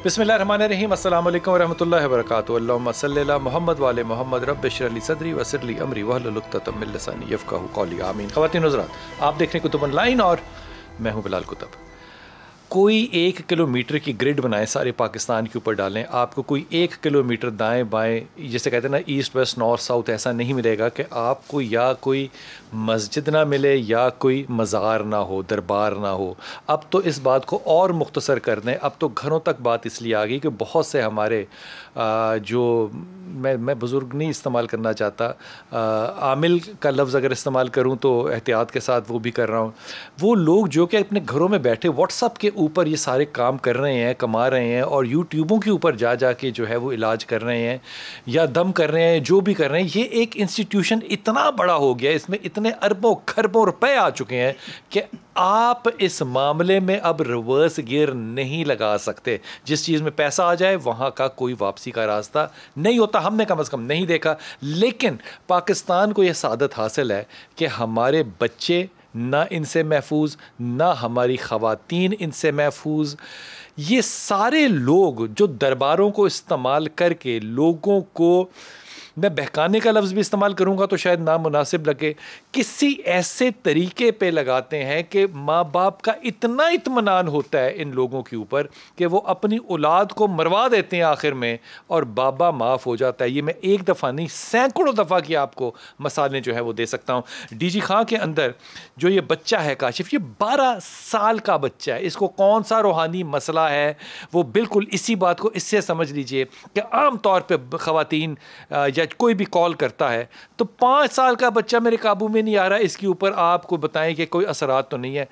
بسم اللہ الرحمن الرحیم. السلام علیکم ورحمۃ اللہ وبرکاتہ. اللہم صلی علی محمد وعلی محمد. رب اشرح لی صدری ویسر لی امری واحلل عقدۃ من لسانی یفقہوا قولی. آمین. خواتین حضرات، آپ دیکھ رہے ہیں کتب آن لائن اور میں ہوں بلال کتب. کوئی 1 کلومیٹر کی گرڈ بنائیں، سارے پاکستان کے اوپر ڈالیں، آپ کو کوئی 1 کلومیٹر دائیں بائیں جیسے کہتے ہیں نا ایسٹ ویسٹ نارتھ ساؤتھ ایسا نہیں ملے گا کہ آپ کو یا کوئی مسجد نہ ملے یا کوئی مزار نہ ہو، دربار نہ ہو. اب تو اس بات کو اور مختصر کر دیں، اب تو گھروں تک بات اس لیے آ گئی کہ بہت سے ہمارے جو میں بزرگ نہیں استعمال کرنا چاہتا، عامل کا لفظ اگر استعمال کروں تو احتیاط کے ساتھ وہ بھی کر رہا ہوں، وہ لوگ جو کہ اپنے گھروں میں بیٹھے واٹس ایپ کے اوپر یہ سارے کام کر رہے ہیں، کما رہے ہیں، اور یوٹیوبوں کے اوپر جا جا کے جو ہے وہ علاج کر رہے ہیں یا دم کر رہے ہیں، جو بھی کر رہے ہیں. یہ ایک انسٹیٹیوشن اتنا بڑا ہو گیا، اس میں اتنے اربوں کھربوں روپے آ چکے ہیں کہ آپ اس معاملے میں اب ریورس گیئر نہیں لگا سکتے. جس چیز میں پیسہ آ جائے وہاں کا کوئی واپسی کا راستہ نہیں ہوتا. ہم نے کم از کم نہیں دیکھا، لیکن پاکستان کو یہ سعادت حاصل ہے کہ ہمارے بچے نہ ان سے محفوظ، نہ ہماری خواتین ان سے محفوظ. یہ سارے لوگ جو درباروں کو استعمال کر کے لوگوں کو، میں بہکانے کا لفظ بھی استعمال کروں گا تو شاید نامناسب لگے، کسی ایسے طریقے پہ لگاتے ہیں کہ ماں باپ کا اتنا اطمینان ہوتا ہے ان لوگوں کے اوپر کہ وہ اپنی اولاد کو مروا دیتے ہیں آخر میں، اور بابا معاف ہو جاتا ہے. یہ میں ایک دفعہ نہیں سینکڑوں دفعہ کی آپ کو مثالیں جو ہے وہ دے سکتا ہوں. ڈی جی خان کے اندر جو یہ بچہ ہے کاشف، یہ 12 سال کا بچہ ہے، اس کو کون سا روحانی مسئلہ ہے وہ بالکل اسی بات کو اس سے سمجھ لیجئے کہ عام طور پہ خواتین یا کوئی بھی کال کرتا ہے تو 5 سال کا بچہ میرے قابو میں نہیں آ رہا، اس کے اوپر آپ کو بتائیں کہ کوئی اثرات تو نہیں ہے.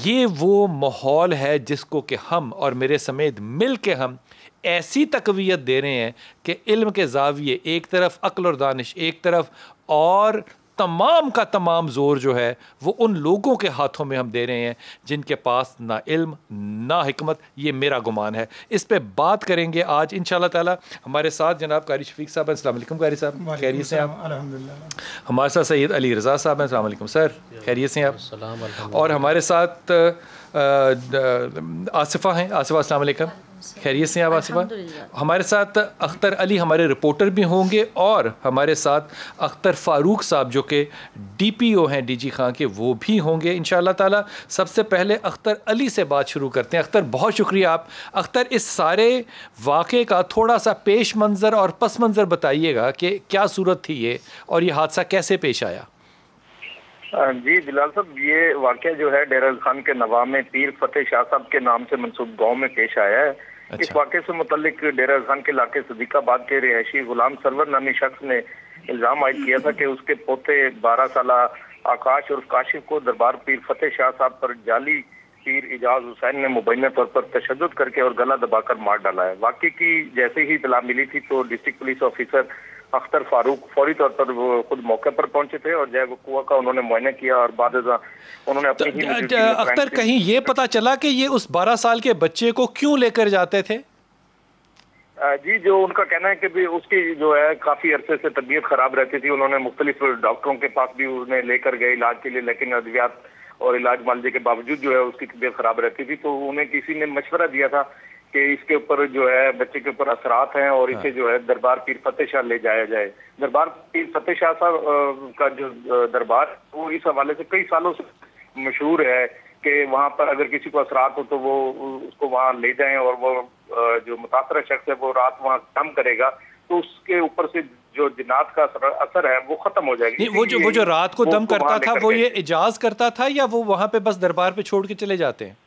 یہ وہ ماحول ہے جس کو کہ ہم اور میرے سمیت مل کے ہم ایسی تقویت دے رہے ہیں کہ علم کے زاویے ایک طرف، عقل اور دانش ایک طرف، اور تمام کا تمام زور جو ہے وہ ان لوگوں کے ہاتھوں میں ہم دے رہے ہیں جن کے پاس نہ علم نہ حکمت. یہ میرا گمان ہے. اس پہ بات کریں گے آج انشاءاللہ تعالی. ہمارے ساتھ جناب قاری شفیق صاحب ہیں. السلام علیکم قاری صاحب، خیریت سے ہیں آپ؟ الحمدللہ. ہمارے ساتھ سید علی رضا صاحب ہیں. السلام علیکم سر، خیریت سے ہیں آپ؟ اور ہمارے ساتھ آصفہ ہیں. آصفہ السلام علیکم، خیریت سے ہیں آپ آصفہ؟ ہمارے ساتھ اختر علی ہمارے رپورٹر بھی ہوں گے، اور ہمارے ساتھ اختر فاروق صاحب جو کہ ڈی پی او ہیں ڈی جی خان کے، وہ بھی ہوں گے انشاءاللہ تعالی. سب سے پہلے اختر علی سے بات شروع کرتے ہیں. اختر بہت شکریہ آپ. اختر اس سارے واقعے کا تھوڑا سا پیش منظر اور پس منظر بتائیے گا کہ کیا صورت تھی یہ اور یہ حادثہ کیسے پیش آیا؟ جی بلال صاحب، یہ واقعہ جو ہے ڈیرہ خان کے نواح میں پیر فتح شاہ صاحب کے نام سے منسوب گاؤں میں پیش آیا ہے. اس واقعے سے متعلق ڈیرہ خان کے علاقے صدیق آباد کے رہائشی غلام سرور نامی شخص نے الزام عائد کیا تھا کہ اس کے پوتے 12 سالہ آکاش اور کاشف کو دربار پیر فتح شاہ صاحب پر جعلی پیر اعجاز حسین نے مبینہ طور پر تشدد کر کے اور گلا دبا کر مار ڈالا ہے. واقعے کی جیسے ہی اطلاع ملی تھی تو ڈسٹرکٹ پولیس آفیسر اختر فاروق فوری طور پر وہ خود موقع پر پہنچے تھے اور جائے وقوع کا انہوں نے معائنہ کیا، اور بعد ازاں انہوں نے اپنی اختر کہیں یہ پتا چلا کہ یہ اس 12 سال کے بچے کو کیوں لے کر جاتے تھے؟ جی، جو ان کا کہنا ہے کہ بھی اس کی جو ہے کافی عرصے سے طبیعت خراب رہتی تھی. انہوں نے مختلف ڈاکٹروں کے پاس بھی انہیں لے کر گئے علاج کے لیے، لیکن ادویات اور علاج معالجے کے باوجود جو ہے اس کی طبیعت خراب رہتی تھی. تو انہیں کسی نے مشورہ دیا تھا کہ اس کے اوپر جو ہے بچے کے اوپر اثرات ہیں اور اسے جو ہے دربار پیر فتح شاہ لے جایا جائے. دربار پیر فتح شاہ صاحب کا جو دربار وہ اس حوالے سے کئی سالوں سے مشہور ہے کہ وہاں پر اگر کسی کو اثرات ہو تو وہ اس کو وہاں لے جائیں، اور وہ جو متاثرہ شخص ہے وہ رات وہاں کم کرے گا تو اس کے اوپر سے جو جنات کا اثر ہے وہ ختم ہو جائے گی. وہ جو رات کو دم کرتا تھا وہ یہ اعجاز کرتا تھا یا وہ وہاں پہ بس دربار پہ چھوڑ کے چلے جاتے ہیں؟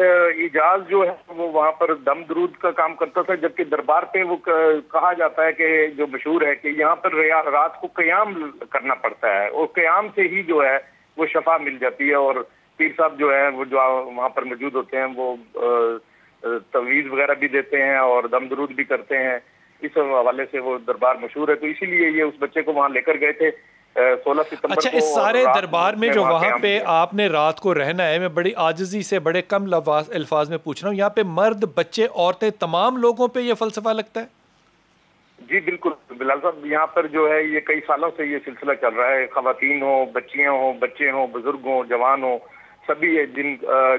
اعجاز جو ہے وہ وہاں پر دم درود کا کام کرتا تھا، جبکہ دربار پہ وہ کہا جاتا ہے کہ جو مشہور ہے کہ یہاں پر رات کو قیام کرنا پڑتا ہے اور قیام سے ہی جو ہے وہ شفا مل جاتی ہے. اور پیر صاحب جو ہے وہ جو وہاں پر موجود ہوتے ہیں وہ تویز وغیرہ بھی دیتے ہیں اور دم درود بھی کرتے ہیں. اس حوالے سے وہ دربار مشہور ہے، تو اسی لیے یہ اس بچے کو وہاں لے کر گئے تھے 16 ستمبر کو. اچھا، اس سارے دربار میں جو وہاں پہ آپ نے رات کو رہنا ہے، میں بڑی عاجزی سے بڑے کم الفاظ میں پوچھ رہا ہوں، یہاں پہ مرد بچے عورتیں تمام لوگوں پہ یہ فلسفہ لگتا ہے؟ جی بالکل بلال صاحب، یہاں پر جو ہے یہ کئی سالوں سے یہ سلسلہ چل رہا ہے. خواتین ہوں، بچیاں ہوں، بچے ہوں، بزرگ ہوں، جوان ہوں، سبھی جن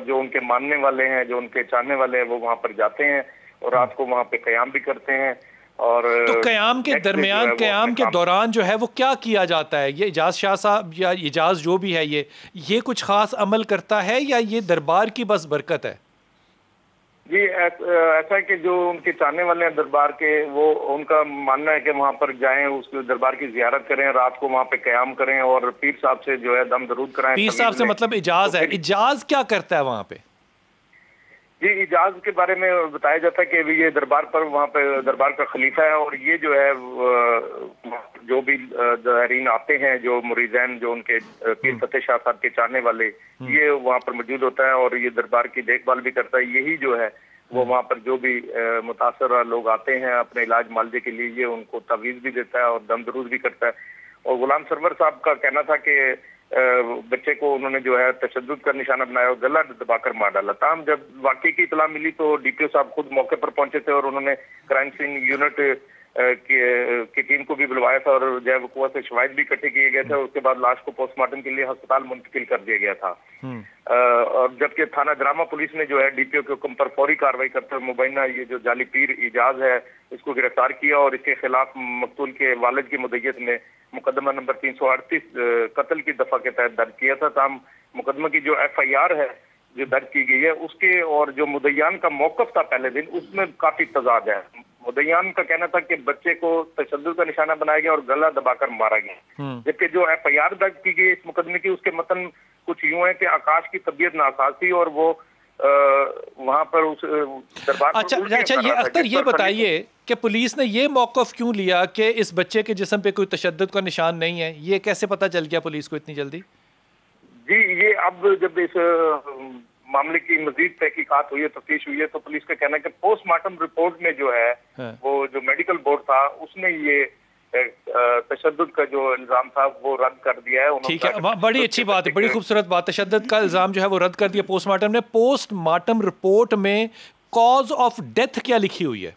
جو ان کے ماننے والے ہیں، جو ان کے چاہنے والے ہیں، وہ وہاں پر جاتے ہیں اور رات کو وہاں پہ قیام بھی کرتے ہیں. اور تو قیام کے درمیان، قیام کے دوران جو ہے وہ کیا کیا جاتا ہے؟ یہ اجاز شاہ صاحب یا اجاز جو بھی ہے یہ کچھ خاص عمل کرتا ہے یا یہ دربار کی بس برکت ہے؟ جی ایسا ہے کہ جو ان کے چاہنے والے ہیں دربار کے، وہ ان کا ماننا ہے کہ وہاں پر جائیں، اس دربار کی زیارت کریں، رات کو وہاں پہ قیام کریں اور پیر صاحب سے جو ہے دم درود کرائیں. پیر صاحب سے مطلب اجاز ہے. اجاز کیا کرتا ہے وہاں پہ؟ جی اجاز کے بارے میں بتایا جاتا ہے کہ یہ دربار پر، وہاں پہ دربار کا خلیفہ ہے اور یہ جو ہے جو بھی زائرین آتے ہیں، جو مریدین، جو ان کے پیر فتح شاہ صاحب کے چاہنے والے، یہ وہاں پر موجود ہوتا ہے اور یہ دربار کی دیکھ بھال بھی کرتا ہے. یہی جو ہے وہ وہاں پر جو بھی متاثرہ لوگ آتے ہیں اپنے علاج معالجے کے لیے، یہ ان کو تعویذ بھی دیتا ہے اور دم درود بھی کرتا ہے. اور غلام سرور صاحب کا کہنا تھا کہ بچے کو انہوں نے جو ہے تشدد کا نشانہ بنایا اور گلا دبا کر مار ڈالا. تاہم جب واقعے کی اطلاع ملی تو ڈی پی او صاحب خود موقع پر پہنچے تھے اور انہوں نے کرائم سین یونٹ کی ٹیم کو بھی بلوایا تھا اور جے وقوع سے شواہد بھی اکٹھے کیے گئے تھے. اس کے بعد لاش کو پوسٹ مارٹم کے لیے ہسپتال منتقل کر دیا گیا تھا. اور جبکہ تھانہ ڈرامہ پولیس نے جو ہے ڈی پی او کے حکم پر فوری کارروائی کرتے ہوئے مبینہ یہ جو جعلی پیر اجاز ہے اس کو گرفتار کیا اور اس کے خلاف مقتول کے والد کی مدعیت میں مقدمہ نمبر 338 قتل کی دفعہ کے تحت درج کیا تھا. تاہم مقدمہ کی جو ایف آئی آر ہے جو درج کی گئی ہے اس کے اور جو مدعیان کا موقف تھا پہلے دن، اس میں کافی تضاد ہے. مدعیان کا کہنا تھا کہ بچے کو تشدد کا نشانہ بنایا گیا اور گلا دبا کر مارا گیا، جبکہ جو ایف آئی آر درج کی گئی اس مقدمے کی، اس کے متن کچھ یوں ہے کہ آکاش کی طبیعت ناساز تھی اور وہ وہاں پر اس دربار. اچھا یہ اختر یہ بتائیے کہ پولیس نے یہ موقف کیوں لیا کہ اس بچے کے جسم پہ کوئی تشدد کا نشان نہیں ہے؟ یہ کیسے پتہ چل گیا پولیس کو اتنی جلدی؟ جی یہ اب جب اس معاملے کی مزید تحقیقات ہوئی ہے، تفتیش ہوئی ہے، تو پولیس کا کہنا ہے کہ پوسٹ مارٹم رپورٹ میں جو ہے وہ جو میڈیکل بورڈ تھا اس نے یہ تشدد کا جو الزام تھا وہ رد کر دیا ہے. ٹھیک ہے، بڑی اچھی بات ہے، بڑی خوبصورت بات. تشدد کا الزام جو ہے وہ رد کر دیا پوسٹ مارٹم نے. پوسٹ مارٹم رپورٹ میں کاز آف ڈیتھ کیا لکھی ہوئی ہے؟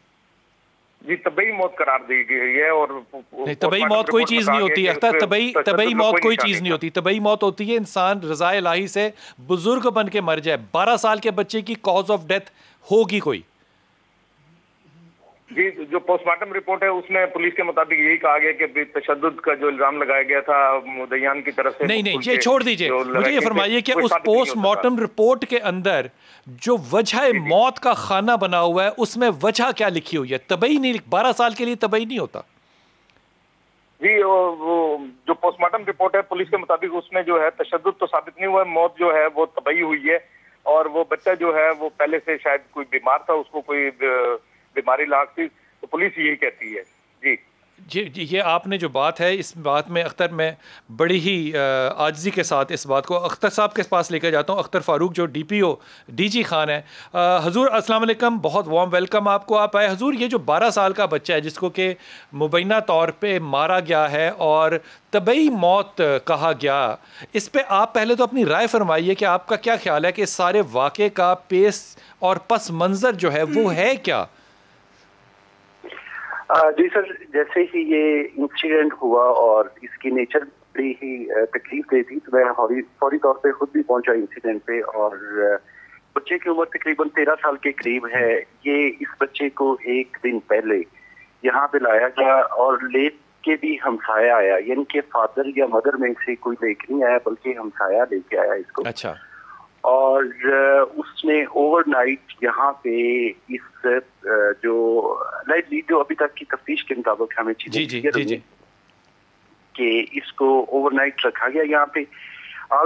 جی طبعی موت قرار دی گئی ہے. اور طبعی موت کوئی چیز نہیں ہوتی اختر، طبعی موت کوئی چیز نہیں ہوتی. طبعی موت ہوتی ہے انسان رضا الہی سے بزرگ بن کے مر جائے. 12 سال کے بچے کی کاز آف ڈیتھ ہوگی کوئی؟ جی جو پوسٹ مارٹم رپورٹ ہے اس میں پولیس کے مطابق یہی کہا گیا کہ تشدد کا جو الزام لگایا گیا تھا مدعیان کی طرف سے. نہیں یہ چھوڑ دیجئے، مجھے یہ فرمائیے کہ اس پوسٹ مارٹم رپورٹ کے اندر جو وجہ موت کا خانہ بنا ہوا ہے اس میں وجہ کیا لکھی ہوئی ہے؟ طبعی نہیں، 12 سال کے لیے طبعی نہیں ہوتا. جی وہ جو پوسٹ مارٹم رپورٹ ہے پولیس کے مطابق اس میں جو ہے تشدد تو ثابت نہیں ہوا ہے، موت جو ہے وہ طبعی ہوئی ہے. اور وہ بچہ جو ہے وہ پہلے سے شاید کوئی بیمار تھا، اس کو کوئی بیماری لاحق تھی، تو پولیس یہی کہتی ہے. جی یہ آپ نے جو بات ہے اس بات میں اختر میں بڑی ہی عاجزی کے ساتھ اس بات کو اختر صاحب کے پاس لے کر جاتا ہوں. اختر فاروق جو D P O D G Khan ہے. حضور السلام علیکم، بہت وارم ویلکم آپ کو. آپ آئے. حضور یہ جو 12 سال کا بچہ ہے جس کو کہ مبینہ طور پہ مارا گیا ہے اور طبعی موت کہا گیا، اس پہ آپ پہلے تو اپنی رائے فرمائیے کہ آپ کا کیا خیال ہے کہ اس سارے واقعے کا پیس اور پس منظر جو ہے وہ ہے کیا؟ جی سر، جیسے ہی یہ انسیڈنٹ ہوا اور اس کی نیچر بڑی ہی تکلیف دہ تھی تو میں فوری طور پہ خود بھی پہنچا انسیڈنٹ پہ. اور بچے کی عمر تقریباً 13 سال کے قریب ہے. یہ اس بچے کو ایک دن پہلے یہاں پہ لایا گیا اور لے کے بھی ہمسایہ آیا، یعنی کہ فادر یا مدر میں سے کوئی لے کے نہیں آیا بلکہ ہمسایہ لے کے آیا اس کو. اچھا. اور اس نے اوور نائٹ یہاں پہ اس جو ابھی تک کی تفتیش کے مطابق ہمیں چیزیں کہ اس کو اوور نائٹ رکھا گیا یہاں پہ.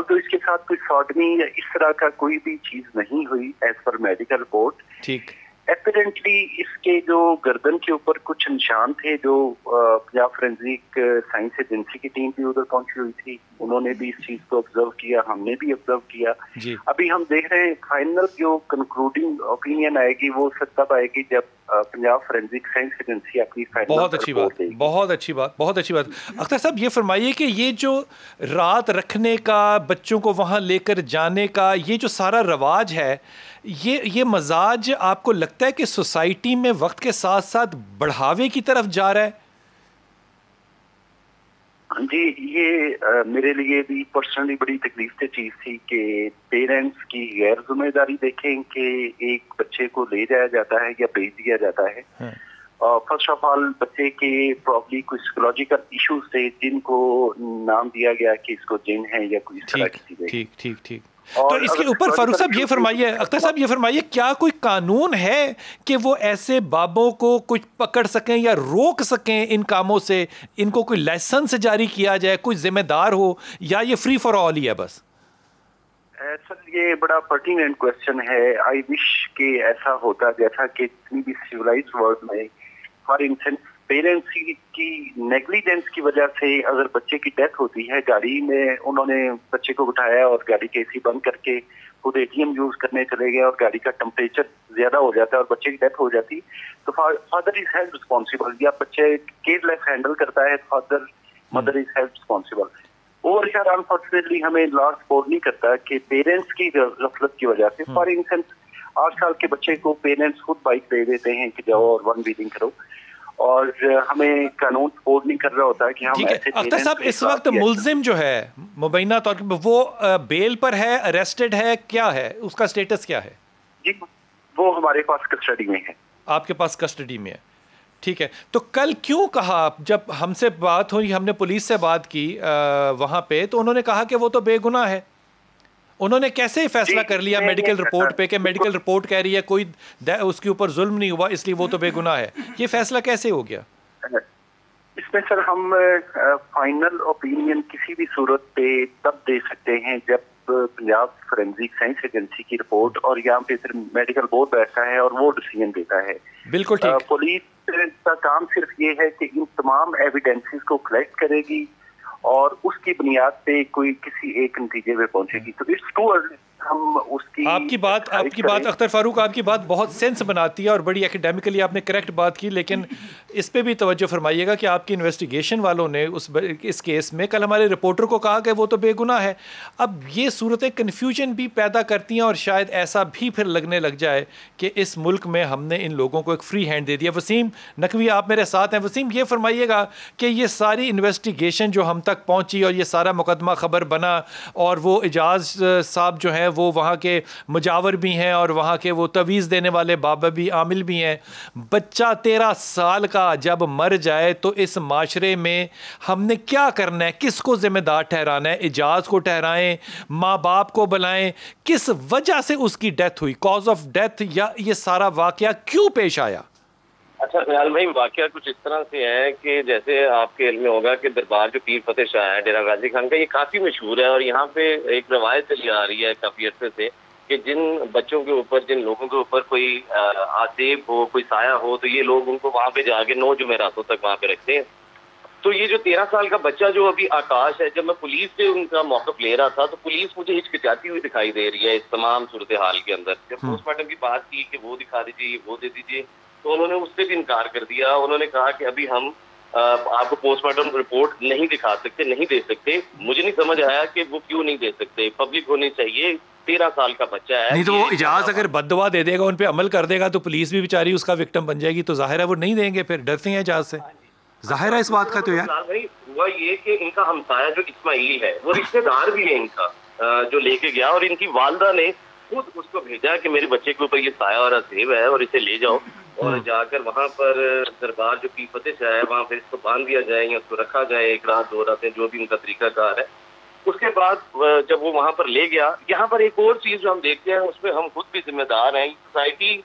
تو اس کے ساتھ کوئی سوڈمی یا اس طرح کا کوئی بھی چیز نہیں ہوئی ایز پر میڈیکل رپورٹ. ٹھیک. اپیرنٹلی اس کے جو گردن کے اوپر کچھ نشان تھے جو پنجاب فورینزک سائنس ایجنسی کی ٹیم بھی ادھر پہنچی ہوئی تھی، انہوں نے بھی اس چیز کو آبزرو کیا، ہم نے بھی آبزرو کیا. ابھی ہم دیکھ رہے ہیں فائنل جو کنکلوڈنگ اوپینین آئے گی وہ تب آئے گی جب پنجاب فورینزک سائنس ایجنسی اپنی فائنل. بہت اچھی بات، بہت اچھی بات، بہت اچھی بات. اختر صاحب یہ فرمائیے کہ یہ جو رات رکھنے کا، بچوں کو وہاں لے کر جانے کا یہ جو سارا رواج ہے، یہ مزاج آپ کو لگتا ہے کہ سوسائٹی میں وقت کے ساتھ ساتھ بڑھاوے کی طرف جا رہا ہے؟ جی یہ میرے لیے بھی پرسنلی بڑی تکلیف دہ چیز تھی کہ پیرنٹس کی غیر ذمہ داری دیکھیں کہ ایک بچے کو لے جایا جاتا ہے یا بھیج دیا جاتا ہے. فرسٹ آف آل بچے کے پرابلی کوئی سائیکولوجیکل ایشوز تھے جن کو نام دیا گیا کہ اس کو جن ہے یا کوئی اس طرح کی چیزیں. ٹھیک. تو اس کے اوپر فاروق صاحب یہ فرمائیے، اختر صاحب یہ فرمائیے، کیا کوئی قانون ہے کہ وہ ایسے بابوں کو کچھ پکڑ سکیں یا روک سکیں ان کاموں سے؟ ان کو کوئی لائسنس جاری کیا جائے، کوئی ذمہ دار ہو، یا یہ فری فار آل ہی ہے بس؟ سر یہ بڑا پرٹیننٹ کویسچن ہے. آئی وش کہ ایسا ہوتا جیسا کہ جتنی بھی سیولائزڈ ورلڈ میں فار انسٹنس پیرنٹس کی نیگلیجنس کی وجہ سے اگر بچے کی ڈیتھ ہوتی ہے، گاڑی میں انہوں نے بچے کو بٹھایا اور گاڑی کے اے سی بند کر کے خود اے ٹی ایم یوز کرنے چلے گئے اور گاڑی کا ٹمپریچر زیادہ ہو جاتا ہے اور بچے کی ڈیتھ ہو جاتی، تو فادر از ہیلڈ رسپانسبل. یا بچے کیئر لیس ہینڈل کرتا ہے، مدر از ہیلڈ رسپانسبل. اور شاید انفارچونیٹلی ہمیں لا سپورٹ نہیں کرتا کہ پیرنٹس کی غفلت کی وجہ سے فار انسٹنس 8 سال کے بچے کو پیرنٹس خود بائک دے دیتے ہیں کہ جاؤ اور 1 ویلنگ کرو، اور ہمیں قانون سپورٹ نہیں کر رہا ہوتا کہ ہم ایسے. اختر صاحب اس وقت ملزم جو ہے مبینہ طور پر وہ بیل پر ہے، اریسٹڈ ہے، کیا ہے اس کا سٹیٹس کیا ہے؟ جی وہ ہمارے پاس کسٹڈی میں ہے. آپ کے پاس کسٹڈی میں ہے، ٹھیک ہے. تو کل کیوں کہا، جب ہم سے بات ہوئی، ہم نے پولیس سے بات کی وہاں پہ، تو انہوں نے کہا کہ وہ تو بے گناہ ہے. انہوں نے کیسے فیصلہ کر لیا میڈیکل رپورٹ پہ کہ میڈیکل رپورٹ کہہ رہی ہے کوئی اس کے اوپر ظلم نہیں ہوا اس لیے وہ تو بے گناہ ہے؟ یہ فیصلہ کیسے ہو گیا؟ اس میں سر ہم فائنل اوپینین کسی بھی صورت پہ تب دے سکتے ہیں جب پنجاب فورینزک سائنس ایجنسی کی رپورٹ اور یہاں پہ پھر میڈیکل بورڈ بیٹھتا ہے اور وہ ڈیسیژن دیتا ہے. بالکل ٹھیک. پولیس کا کام صرف یہ ہے کہ ان تمام ایویڈنسز کو کلیکٹ کرے گی اور اس کی بنیاد پہ کوئی کسی ایک نتیجے پہ پہنچے گی. تو اٹس ٹو ارلی ہم اس کی آپ کی بات اختر فاروق آپ کی بات بہت سینس بناتی ہے اور بڑی اکیڈیمکلی آپ نے کریکٹ بات کی، لیکن اس پہ بھی توجہ فرمائیے گا کہ آپ کی انویسٹیگیشن والوں نے اس کیس میں کل ہمارے رپورٹر کو کہا کہ وہ تو بے گناہ ہے. اب یہ صورتیں کنفیوژن بھی پیدا کرتی ہیں اور شاید ایسا بھی پھر لگنے لگ جائے کہ اس ملک میں ہم نے ان لوگوں کو ایک فری ہینڈ دے دیا. وسیم نقوی آپ میرے ساتھ ہیں. وسیم یہ فرمائیے گا کہ یہ ساری انویسٹیگیشن جو ہم تک پہنچی اور یہ سارا مقدمہ خبر بنا اور وہ اعجاز صاحب جو ہیں وہ وہاں کے مجاور بھی ہیں اور وہاں کے وہ تویز دینے والے بابا بھی عامل بھی ہیں، بچہ 13 سال کا جب مر جائے تو اس معاشرے میں ہم نے کیا کرنا ہے؟ کس کو ذمہ دار ٹھہرانا ہے؟ اعجاز کو ٹھہرائیں، ماں باپ کو بلائیں؟ کس وجہ سے اس کی ڈیتھ ہوئی، کاز آف ڈیتھ، یا یہ سارا واقعہ کیوں پیش آیا؟ اچھا خیال بھائی، واقعہ کچھ اس طرح سے ہے کہ جیسے آپ کے علم میں ہوگا کہ دربار جو پیر فتح شاہ ہے ڈیرہ غازی خان کا، یہ کافی مشہور ہے اور یہاں پہ ایک روایت چلی آ رہی ہے کافی عرصے سے کہ جن بچوں کے اوپر، جن لوگوں کے اوپر کوئی آسیب ہو، کوئی سایہ ہو، تو یہ لوگ ان کو وہاں پہ جا کے 9 جمعراتوں تک وہاں پہ رکھتے ہیں. تو یہ جو 13 سال کا بچہ جو ابھی آکاش ہے، جب میں پولیس سے ان کا موقف لے رہا تھا تو پولیس مجھے ہچکچاتی ہوئی دکھائی دے رہی ہے اس تمام صورتحال کے اندر. جب پوسٹ مارٹم کی بات کی کہ وہ دکھا دیجیے، وہ دے دیجیے، تو انہوں نے اس سے بھی انکار کر دیا. انہوں نے کہا کہ ابھی ہم آپ کو پوسٹ مارٹم رپورٹ نہیں دکھا سکتے، نہیں دے سکتے. مجھے نہیں سمجھ آیا کہ وہ کیوں نہیں دے سکتے. پبلک ہونی چاہیے، 13 سال کا بچہ ہے. نہیں تو وہ اعجاز اگر بد دعا دے دے گا، ان پہ عمل کر دے گا، تو پولیس بھی بیچاری اس کا وکٹم بن جائے گی. تو ظاہر ہے وہ نہیں دیں گے، پھر ڈرتے ہیں اعجاز سے. ظاہر ہے اس بات کا. تو یار ہوا یہ کہ ان کا ہمسایہ جو اسماعیل ہے وہ رشتے دار بھی ہے ان کا، جو لے کے گیا، اور ان کی والدہ نے خود اس کو بھیجا کہ میرے بچے کے اوپر یہ سایہ اور عذاب ہے اور اسے لے جاؤ اور جا کر وہاں پر دربار جو پیر فتح شاہ ہے وہاں پہ اس کو باندھ دیا جائے یا اس کو رکھا جائے 1 رات 2 راتیں، جو بھی ان کا طریقہ کار ہے. اس کے بعد جب وہ وہاں پر لے گیا، یہاں پر ایک اور چیز جو ہم دیکھتے ہیں اس میں ہم خود بھی ذمہ دار ہیں. سوسائٹی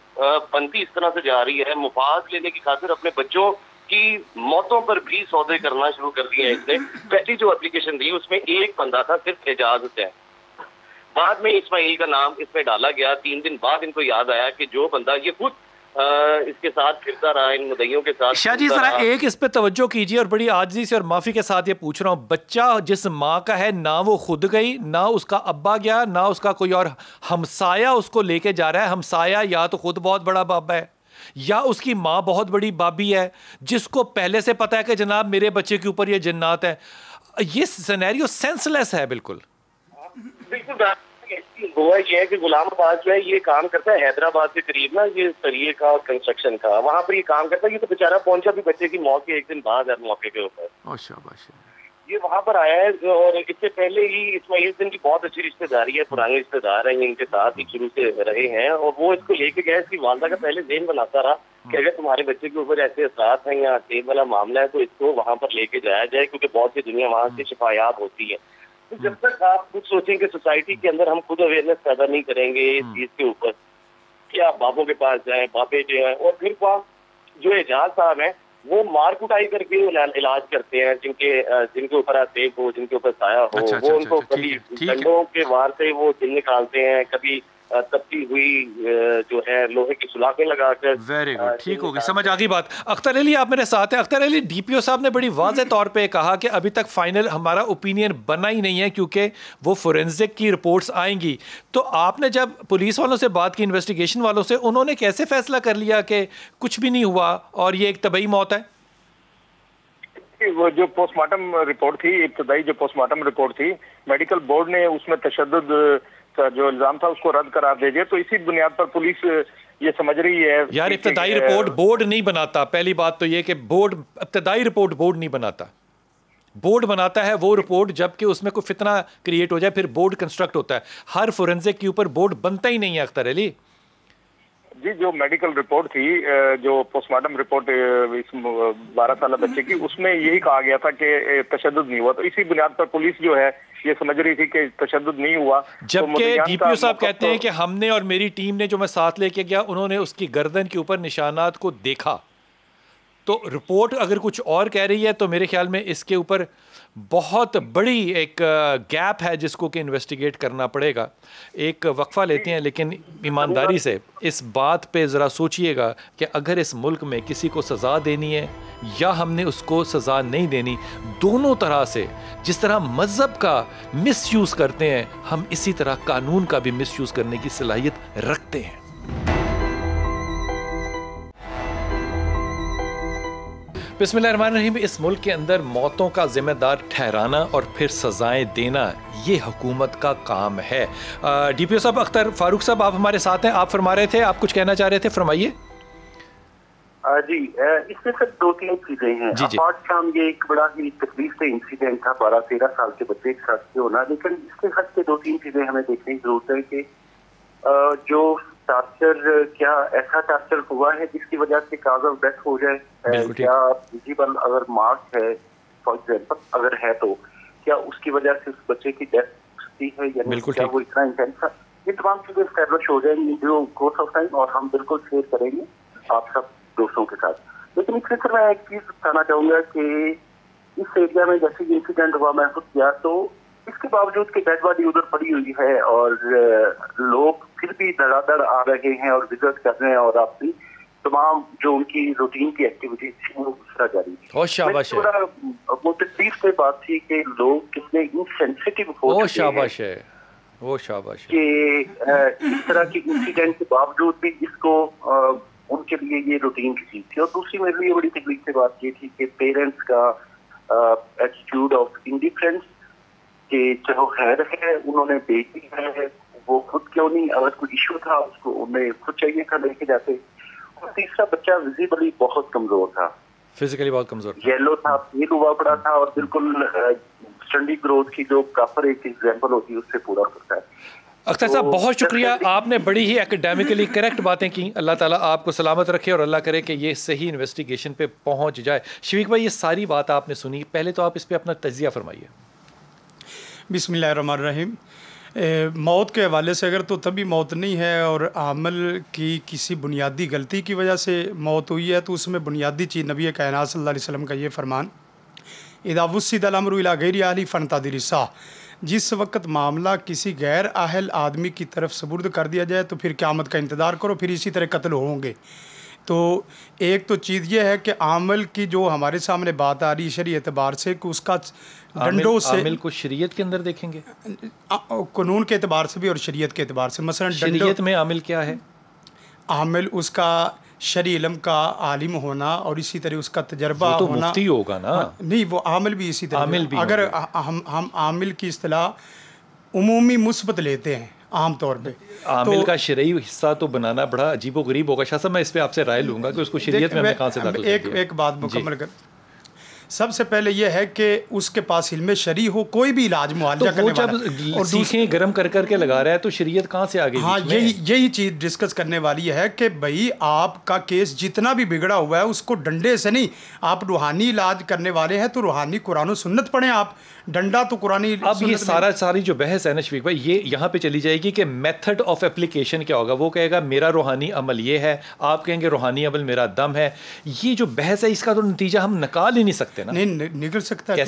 بنتی اس طرح سے جا رہی ہے، مفاد لینے کی خاطر اپنے بچوں کی موتوں پر بھی سودے کرنا شروع کر دیا ہے. اس نے پہلی جو اپلیکیشن دی اس میں ایک بندہ تھا صرف اعجاز حسین. بعد میں اسماعیل کا نام اس میں ڈالا گیا. 3 دن بعد ان کو یاد آیا کہ جو بندہ یہ خود اس کے ساتھ پھرتا رہا، ان مدعیوں کے ساتھ. شاہ جی ذرا ایک اس پہ توجہ کیجیے، اور بڑی عاجزی سے اور معافی کے ساتھ یہ پوچھ رہا ہوں، بچہ جس ماں کا ہے نہ وہ خود گئی، نہ اس کا ابا گیا، نہ اس کا کوئی اور ہمسایہ اس کو لے کے جا رہا ہے. ہمسایہ یا تو خود بہت بڑا بابا ہے یا اس کی ماں بہت بڑی بابی ہے جس کو پہلے سے پتا ہے کہ جناب میرے بچے کے اوپر یہ جنات ہیں. یہ سینیریو سینس لیس ہے بالکل. بالکل ہوا یہ ہے کہ غلام آباد جو ہے یہ کام کرتا ہے حیدرآباد کے قریب نا، یہ سریے کا اور کنسٹرکشن کا، وہاں پر یہ کام کرتا ہے. یہ تو بیچارہ پہنچا بھی بچے کی موت کے 1 دن بعد ہے موقع کے اوپر. یہ وہاں پر آیا ہے اور اس سے پہلے ہی اسماعیل سے ان کی بہت اچھی رشتے داری ہے, پرانے رشتے دار ہیں, ان کے ساتھ ہی شروع سے رہے ہیں, اور وہ اس کو لے کے گئے. اس کی والدہ کا پہلے ذہن بناتا رہا کہ اگر تمہارے بچے کے اوپر ایسے اثرات ہیں یا ٹیب والا معاملہ ہے تو اس کو وہاں پر لے کے جایا جائے, کیونکہ بہت سی دنیا وہاں سے شفایاب ہوتی ہے. تو جب تک آپ خود سوچیں کہ سوسائٹی کے اندر ہم خود اویئرنیس پیدا نہیں کریں گے اس چیز کے اوپر کہ آپ باپوں کے پاس جائیں, باپے جو ہیں, اور پھر جو اعجاز صاحب ہیں وہ مار کٹائی کر کے علاج کرتے ہیں, جن کے اوپر آسیب ہو, جن کے اوپر سایہ ہو, وہ ان کو کبھی ڈنڈوں کے وار سے وہ دل نکالتے ہیں, کبھی تپتی ہوئی جو ہے لوہے کی سلاخیں لگا کر. ویری گڈ, ٹھیک ہوگی, سمجھ آ گئی بات. اختر علی آپ میرے ساتھ ہیں. اختر علی, ڈی پی او صاحب نے بڑی واضح طور پہ کہا کہ ابھی تک فائنل ہمارا اوپینین بنا ہی نہیں ہے کیونکہ وہ فورینزک کی رپورٹس آئیں گی. تو آپ نے جب پولیس والوں سے بات کی, انویسٹیگیشن والوں سے, انہوں نے کیسے فیصلہ کر لیا کہ کچھ بھی نہیں ہوا اور یہ ایک طبعی موت ہے؟ وہ جو پوسٹ مارٹم رپورٹ تھی, ابتدائی جو پوسٹ مارٹم رپورٹ تھی, میڈیکل بورڈ نے اس میں تشدد کا جو الزام تھا اس کو رد قرار دے دیا. تو اسی بنیاد پر پولیس یہ سمجھ رہی ہے. یار ابتدائی رپورٹ بورڈ نہیں بناتا, پہلی بات تو یہ کہ بورڈ ابتدائی رپورٹ بورڈ نہیں بناتا. بورڈ بناتا ہے وہ رپورٹ جب کہ اس میں کوئی فتنہ کریٹ ہو جائے, پھر بورڈ کنسٹرکٹ ہوتا ہے. ہر فورینزک کے اوپر بورڈ بنتا ہی نہیں ہے اختر علی. جی, جو میڈیکل رپورٹ تھی, جو پوسٹ مارٹم رپورٹ اس 12 سالہ بچے کی, اس میں یہی کہا گیا تھا کہ تشدد نہیں ہوا. تو اسی بنیاد پر پولیس جو ہے یہ سمجھ رہی تھی کہ تشدد نہیں ہوا. جبکہ ڈی پی او صاحب کہتے ہیں کہ ہم نے اور میری ٹیم نے جو میں ساتھ لے کے گیا, انہوں نے اس کی گردن کے اوپر نشانات کو دیکھا. تو رپورٹ اگر کچھ اور کہہ رہی ہے تو میرے خیال میں اس کے اوپر بہت بڑی ایک گیپ ہے جس کو کہ انویسٹیگیٹ کرنا پڑے گا. ایک وقفہ لیتے ہیں, لیکن ایمانداری سے اس بات پہ ذرا سوچئے گا کہ اگر اس ملک میں کسی کو سزا دینی ہے یا ہم نے اس کو سزا نہیں دینی, دونوں طرح سے, جس طرح مذہب کا مس یوز کرتے ہیں ہم اسی طرح قانون کا بھی مس یوز کرنے کی صلاحیت رکھتے ہیں. بسم اللہ الرحمن الرحیم. اس ملک کے اندر موتوں کا ذمہ دار ٹھہرانا اور پھر سزائیں دینا یہ حکومت کا کام ہے. ڈی پی او صاحب, اختر فاروق صاحب آپ ہمارے ساتھ ہیں, آپ فرما رہے تھے, آپ کچھ کہنا چاہ رہے تھے, فرمائیے. جی, اس میں سر 2-3 چیزیں ہیں. اپارٹ فرام یہ ایک بڑا ہی تکلیف دہ انسیڈنٹ تھا 12-13 سال کے بچے کے ساتھ ہونا, لیکن اس کے حد سے 2-3 چیزیں ہمیں دیکھنے کی ضرورت ہے کہ جو ٹارچر, کیا ایسا ٹارچر ہوا ہے جس کی وجہ سے کاز آف ڈیتھ ہو جائے, کیا ویزیبل اگر مارک ہے فار ایگزامپل اگر ہے تو کیا اس کی وجہ سے اس بچے کی ڈیتھ ہوتی ہے یا کیا وہ اتنا انٹینس تھا. یہ تمام چیزیں اسٹیبلش ہو جائیں گی جو کورس آف ٹائم, اور ہم بالکل شیئر کریں گے آپ سب دوستوں کے ساتھ. لیکن اس سے میں ایک چیز بتانا چاہوں گا کہ اس ایریا میں جیسے یہ انسیڈنٹ ہوا محسوس کیا, تو اس کے باوجود کہ ڈیڈ باڈی ادھر پڑی ہوئی ہے اور لوگ پھر بھی دڑا دڑ آ رہے ہیں اور وزٹ کر رہے ہیں, اور اپنی تمام جو ان کی روٹین کی ایکٹیویٹیز تھی وہ دوسرا جاری تھی. وہ تکلیف سے بات تھی کہ لوگ کتنے انسینسیٹیو ہو چکے ہیں, وہ شاباش کہ اس طرح کی انسیڈنٹ کے باوجود بھی اس کو ان کے لیے یہ روٹین کی چیز تھی. اور دوسری میرے لیے بڑی تکلیف سے بات یہ تھی کہ پیرنٹس کا ایٹیٹیوڈ آف انڈیفرنس کہ چلو خیر ہے انہوں نے بیٹی ہے, وہ خود کیوں نہیں, اگر کوئی ایشو تھا اس کو انہیں خود چاہیے تھا لے کے جاتے. اور تیسرا بچہ ویزیبلی بہت کمزور تھا, فزیکلی بہت کمزور, یلو تھا, پھیل ہوا پڑا تھا, اور بالکل اسٹنڈی گروتھ کی جو پراپر ایک ایگزامپل ہوتی ہے اس سے پورا کرتا ہے. اختر صاحب بہت شکریہ, آپ نے بڑی ہی اکیڈیمکلی کریکٹ باتیں کی. اللہ تعالیٰ آپ کو سلامت رکھے اور اللہ کرے کہ یہ صحیح انویسٹیگیشن پہ پہنچ جائے. شفیق بھائی, یہ ساری بات آپ نے سنی, پہلے تو آپ اس پہ اپنا تجزیہ فرمائیے. بسم اللہ الرحمن الرحیم. موت کے حوالے سے اگر تو تبھی موت نہیں ہے اور عامل کی کسی بنیادی غلطی کی وجہ سے موت ہوئی ہے, تو اس میں بنیادی چیز نبی کائنات صلی اللہ علیہ وسلم کا یہ فرمان, اذا وسد الامر الی غیر اہلہ فانتظر الساعہ, جس وقت معاملہ کسی غیر اہل آدمی کی طرف سپرد کر دیا جائے تو پھر قیامت کا انتظار کرو, پھر اسی طرح قتل ہوں گے. تو ایک تو چیز یہ ہے کہ عامل کی جو ہمارے سامنے بات آ رہی ہے شرعی اعتبار سے کہ اس کا ڈنڈوں سے, عامل کو شریعت کے اندر دیکھیں گے, قانون کے اعتبار سے بھی اور شریعت کے اعتبار سے. مثلا شریعت میں عامل کیا ہے؟ عامل اس کا شرعی علم کا عالم ہونا اور اسی طرح اس کا تجربہ تو ہونا. مفتی ہوگا نا, نہیں وہ عامل بھی اسی طرح. عامل بھی اگر ہم عامل کی اصطلاح عمومی مثبت لیتے ہیں عام طور پہ, عامل کا شرعی حصہ تو بنانا بڑا عجیب و غریب ہوگا. شاہ صاحب میں اس پہ آپ سے رائے لوں گا کہ اس کو شریعت میں ہم نے کہاں سے داخل کر دیا. ایک بات مکمل کر, سب سے پہلے یہ ہے کہ اس کے پاس علم شرعی ہو، کوئی بھی علاج معالجہ کرنے والا، اور سیکھیں گرم کر کر کے لگا رہا ہے تو شریعت کہاں سے آگے؟ ہاں یہی چیز ڈسکس کرنے والی ہے کہ بھائی آپ کا کیس جتنا بھی بگڑا ہوا ہے اس کو ڈنڈے سے نہیں، آپ روحانی علاج کرنے والے ہیں تو روحانی قرآن و سنت پڑھیں، آپ ڈنڈا تو قرآن اب یہ ساری جو بحث ہے نا شفیق بھائی، یہ یہاں پہ چلی جائے گی کہ میتھڈ آف اپلیکیشن کیا ہوگا. وہ کہے گا میرا روحانی عمل یہ ہے، آپ کہیں گے روحانی عمل میرا دم ہے. یہ جو بحث ہے اس کا تو نتیجہ ہم نکال ہی نہیں سکتے نا. نہیں نکل سکتا ہے.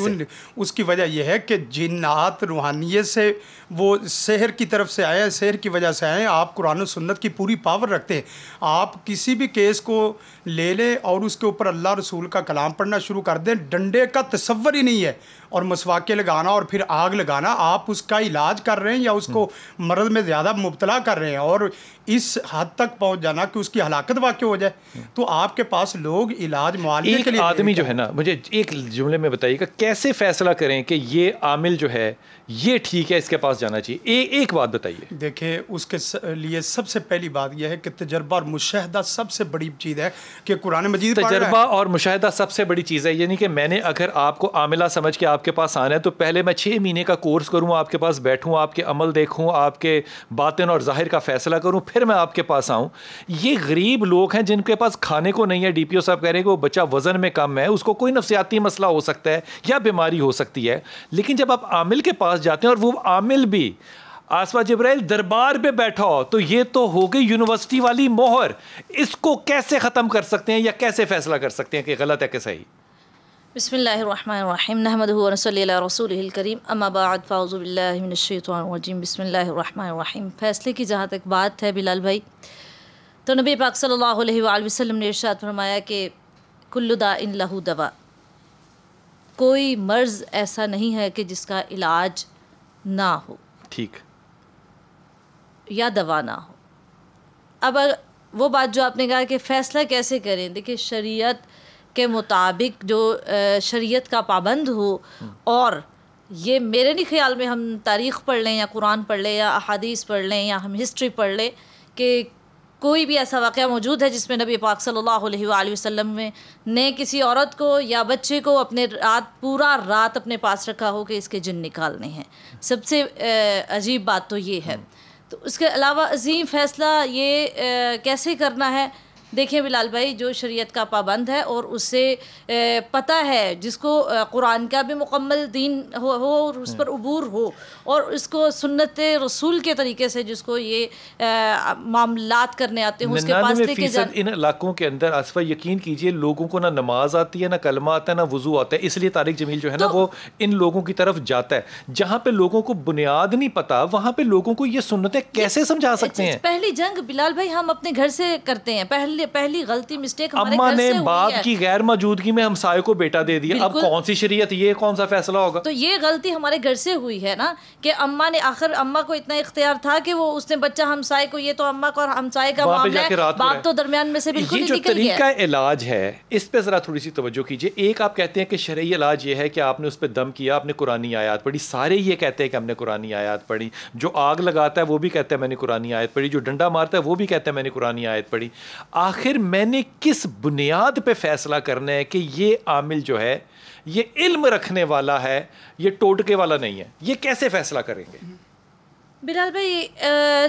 اس کی وجہ یہ ہے کہ جنات روحانیت سے وہ سحر کی طرف سے آئے ہیں، سحر کی وجہ سے آئے ہیں. آپ قرآن و سنت کی پوری پاور رکھتے ہیں. آپ کسی بھی کیس کو لے لیں اور اس کے اوپر اللہ رسول کا کلام پڑھنا شروع کر دیں، ڈنڈے کا تصور ہی نہیں ہے. اور مسواکے لگانا اور پھر آگ لگانا، آپ اس کا علاج کر رہے ہیں یا اس کو مرض میں زیادہ مبتلا کر رہے ہیں اور اس حد تک پہنچ جانا کہ اس کی ہلاکت واقع ہو جائے. تو آپ کے پاس لوگ علاج معالجے کے لیے، ایک آدمی جو ہے نا، مجھے ایک جملے میں بتائیے گا کیسے فیصلہ کریں کہ یہ عامل جو ہے یہ ٹھیک ہے، اس کے پاس جانا چاہیے. ایک بات بتائیے. دیکھیں اس کے لیے سب سے پہلی بات یہ ہے کہ تجربہ اور مشاہدہ سب سے بڑی چیز ہے. کہ قرآن مجید تجربہ اور مشاہدہ سب سے بڑی چیز ہے. یعنی کہ میں نے اگر آپ کو عاملہ سمجھ کے آپ کے پاس آنا ہے تو پہلے میں 6 مہینے کا کورس کروں، آپ کے پاس بیٹھوں، آپ کے عمل دیکھوں، آپ کے باطن اور ظاہر کا فیصلہ کروں، پھر میں آپ کے پاس آؤں. یہ غریب لوگ ہیں جن کے پاس کھانے کو نہیں ہے. ڈی پی او صاحب کہہ رہے ہیں کہ وہ بچہ وزن میں کم ہے، اس کو کوئی نفسیاتی مسئلہ ہو سکتا ہے یا بیماری ہو سکتی ہے. لیکن جب آپ عامل کے پاس جاتے ہیں اور وہ عامل بھی آسفا جبرائیل دربار پہ بیٹھا ہو تو یہ تو ہو گئی یونیورسٹی والی مہر. اس کو کیسے ختم کر سکتے ہیں یا کیسے فیصلہ کر سکتے ہیں کہ غلط ہے کہ صحیح؟ بسم اللہ الرحمن الرحیم، نحمدہ و نصلی علی رسولہ الکریم، اما بعد فاعوذ باللہ من الشیطان الرجیم، بسم اللہ الرحمن الرحیم. فیصلے کی جہاں تک بات ہے بلال بھائی، تو نبی پاک صلی اللہ علیہ وآلہ وسلم نے ارشاد فرمایا کہ کل داء لہ دوا، کوئی مرض ایسا نہیں ہے کہ جس کا علاج نہ ہو، ٹھیک، یا دوا نہ ہو. اب وہ بات جو آپ نے کہا کہ فیصلہ کیسے کریں، دیکھیں شریعت کے مطابق جو شریعت کا پابند ہو، اور یہ میرے نہیں خیال میں ہم تاریخ پڑھ لیں یا قرآن پڑھ لیں یا احادیث پڑھ لیں یا ہم ہسٹری پڑھ لیں کہ کوئی بھی ایسا واقعہ موجود ہے جس میں نبی پاک صلی اللہ علیہ وآلہ وسلم نے کسی عورت کو یا بچے کو اپنے پورا رات اپنے پاس رکھا ہو کہ اس کے جن نکالنے ہیں. سب سے عجیب بات تو یہ ہے. تو اس کے علاوہ عظیم فیصلہ یہ کیسے کرنا ہے، دیکھیں بلال بھائی، جو شریعت کا پابند ہے اور اسے پتہ ہے، جس کو قرآن کا بھی مکمل دین ہو اور اس پر عبور ہو اور اس کو سنت رسول کے طریقے سے جس کو یہ معاملات کرنے آتے ہیں، اس کے پاس لے کے جانا. ان علاقوں کے اندر آصفہ یقین کیجئے لوگوں کو نہ نماز آتی ہے، نہ کلمہ آتا ہے، نہ وضو آتا ہے. اس لیے طارق جمیل جو ہے نا وہ ان لوگوں کی طرف جاتا ہے. جہاں پہ لوگوں کو بنیاد نہیں پتا وہاں پہ لوگوں کو یہ سنتیں کیسے سمجھا سکتے ہیں؟ پہلی جنگ بلال بھائی ہم اپنے گھر سے کرتے ہیں. پہلی غلطی مسٹیک ہمارے اماں گھر سے نے ہوئی باپ ہے. کی غیر موجودگی میں ہمسائے کو بیٹا دے دیا. اب کون سی شریعت، یہ کون سا فیصلہ ہوگا؟ تو یہ غلطی ہمارے گھر سے ہوئی ہے نا کہ اماں نے اماں کو اتنا اختیار تھا کہ وہ اس نے بچہ ہمسائے کو، یہ تو اماں کو اور ہمسائے کا معاملہ ہے، باپ تو درمیان میں سے بالکل ہی نکل گیا. یہ جو طریقہ علاج ہے اس پہ ذرا تھوڑی سی توجہ کیجیے. ایک آپ کہتے ہیں کہ شرعی علاج یہ ہے کہ آپ نے اس پہ دم کیا، آپ نے قرآنی آیات پڑھی. سارے یہ کہتے ہیں کہ ہم نے قرآنی آیات پڑھی. جو آگ لگاتا ہے وہ بھی کہتا ہے میں نے قرآنی آیت پڑھی. جو ڈنڈا مارتا ہے وہ بھی کہتا ہے میں نے قرآنی آیت پڑھی. آخر میں نے کس بنیاد پہ فیصلہ کرنا ہے کہ یہ عامل جو ہے یہ علم رکھنے والا ہے، یہ ٹوٹکے والا نہیں ہے؟ یہ کیسے فیصلہ کریں گے؟ بلال بھائی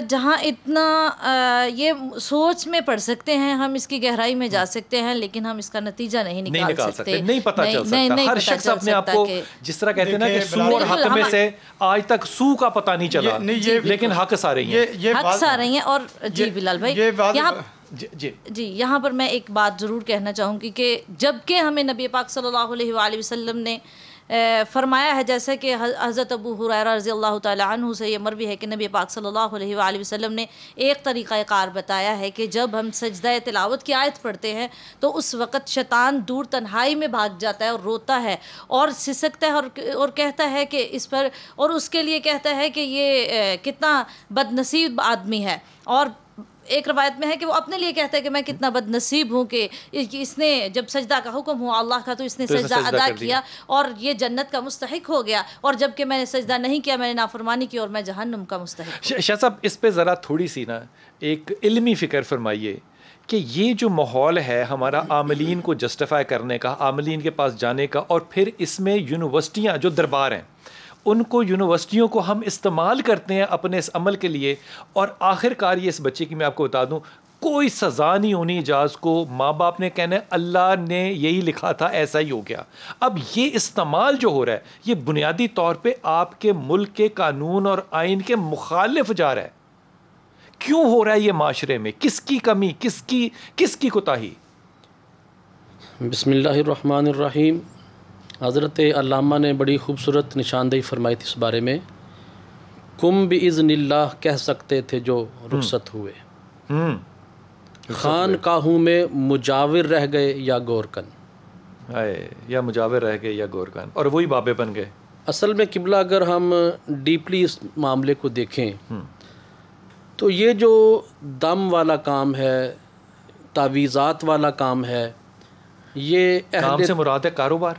جہاں اتنا یہ سوچ میں پڑھ سکتے ہیں ہم، اس کی گہرائی میں جا سکتے ہیں، لیکن ہم اس کا نتیجہ نہیں نکال سکتے، نہیں پتہ چل سکتا. ہر شخص اپنے آپ کو جس طرح کہتے ہیں نا کہ سو اور حق میں سے آج تک سو کا پتہ نہیں چلا، لیکن حق سارے ہیں، حق سارے ہیں. اور جی بلال بھائی یہاں جی یہاں پر میں ایک بات ضرور کہنا چاہوں گی کہ جب کہ ہمیں نبی پاک صلی اللہ علیہ وآلہ وسلم نے فرمایا ہے، جیسا کہ حضرت ابو ہریرہ رضی اللہ تعالی عنہ سے یہ مروی ہے کہ نبی پاک صلی اللہ علیہ وآلہ وسلم نے ایک طریقہ کار بتایا ہے کہ جب ہم سجدہ تلاوت کی آیت پڑھتے ہیں تو اس وقت شیطان دور تنہائی میں بھاگ جاتا ہے اور روتا ہے اور سسکتا ہے اور کہتا ہے کہ اس پر، اور اس کے لیے کہتا ہے کہ یہ کتنا بد نصیب آدمی ہے. اور ایک روایت میں ہے کہ وہ اپنے لیے کہتا ہے کہ میں کتنا بد نصیب ہوں کہ اس نے جب سجدہ کا حکم ہوا اللہ کا تو اس نے سجدہ ادا کیا اور یہ جنت کا مستحق ہو گیا، اور جب کہ میں نے سجدہ نہیں کیا، میں نے نافرمانی کی اور میں جہنم کا مستحق. شاہ صاحب اس پہ ذرا تھوڑی سی نا ایک علمی فکر فرمائیے کہ یہ جو ماحول ہے ہمارا عاملین کو جسٹیفائی کرنے کا، عاملین کے پاس جانے کا، اور پھر اس میں یونیورسٹیاں جو دربار ہیں ان کو، یونیورسٹیوں کو ہم استعمال کرتے ہیں اپنے اس عمل کے لیے، اور آخر کار یہ اس بچے کی میں آپ کو بتا دوں کوئی سزا نہیں ہونی اعجاز کو، ماں باپ نے کہنا ہے اللہ نے یہی لکھا تھا ایسا ہی ہو گیا۔ اب یہ استعمال جو ہو رہا ہے یہ بنیادی طور پہ آپ کے ملک کے قانون اور آئین کے مخالف جا رہا ہے۔ کیوں ہو رہا ہے یہ معاشرے میں؟ کس کی کمی، کس کی کوتاہی؟ بسم اللہ الرحمن الرحیم۔ حضرت علامہ نے بڑی خوبصورت نشاندہی فرمائی تھی اس بارے میں، کم بِإِذْنِ اللہ کہہ سکتے تھے جو رخصت ہوئے، خانقاہوں میں مجاور رہ گئے یا گورکن، یا مجاور رہ گئے یا گورکن، اور وہی بابے بن گئے۔ اصل میں قبلہ اگر ہم ڈیپلی اس معاملے کو دیکھیں تو یہ جو دم والا کام ہے، تعویذات والا کام ہے، یہ کام سے مراد ہے کاروبار؟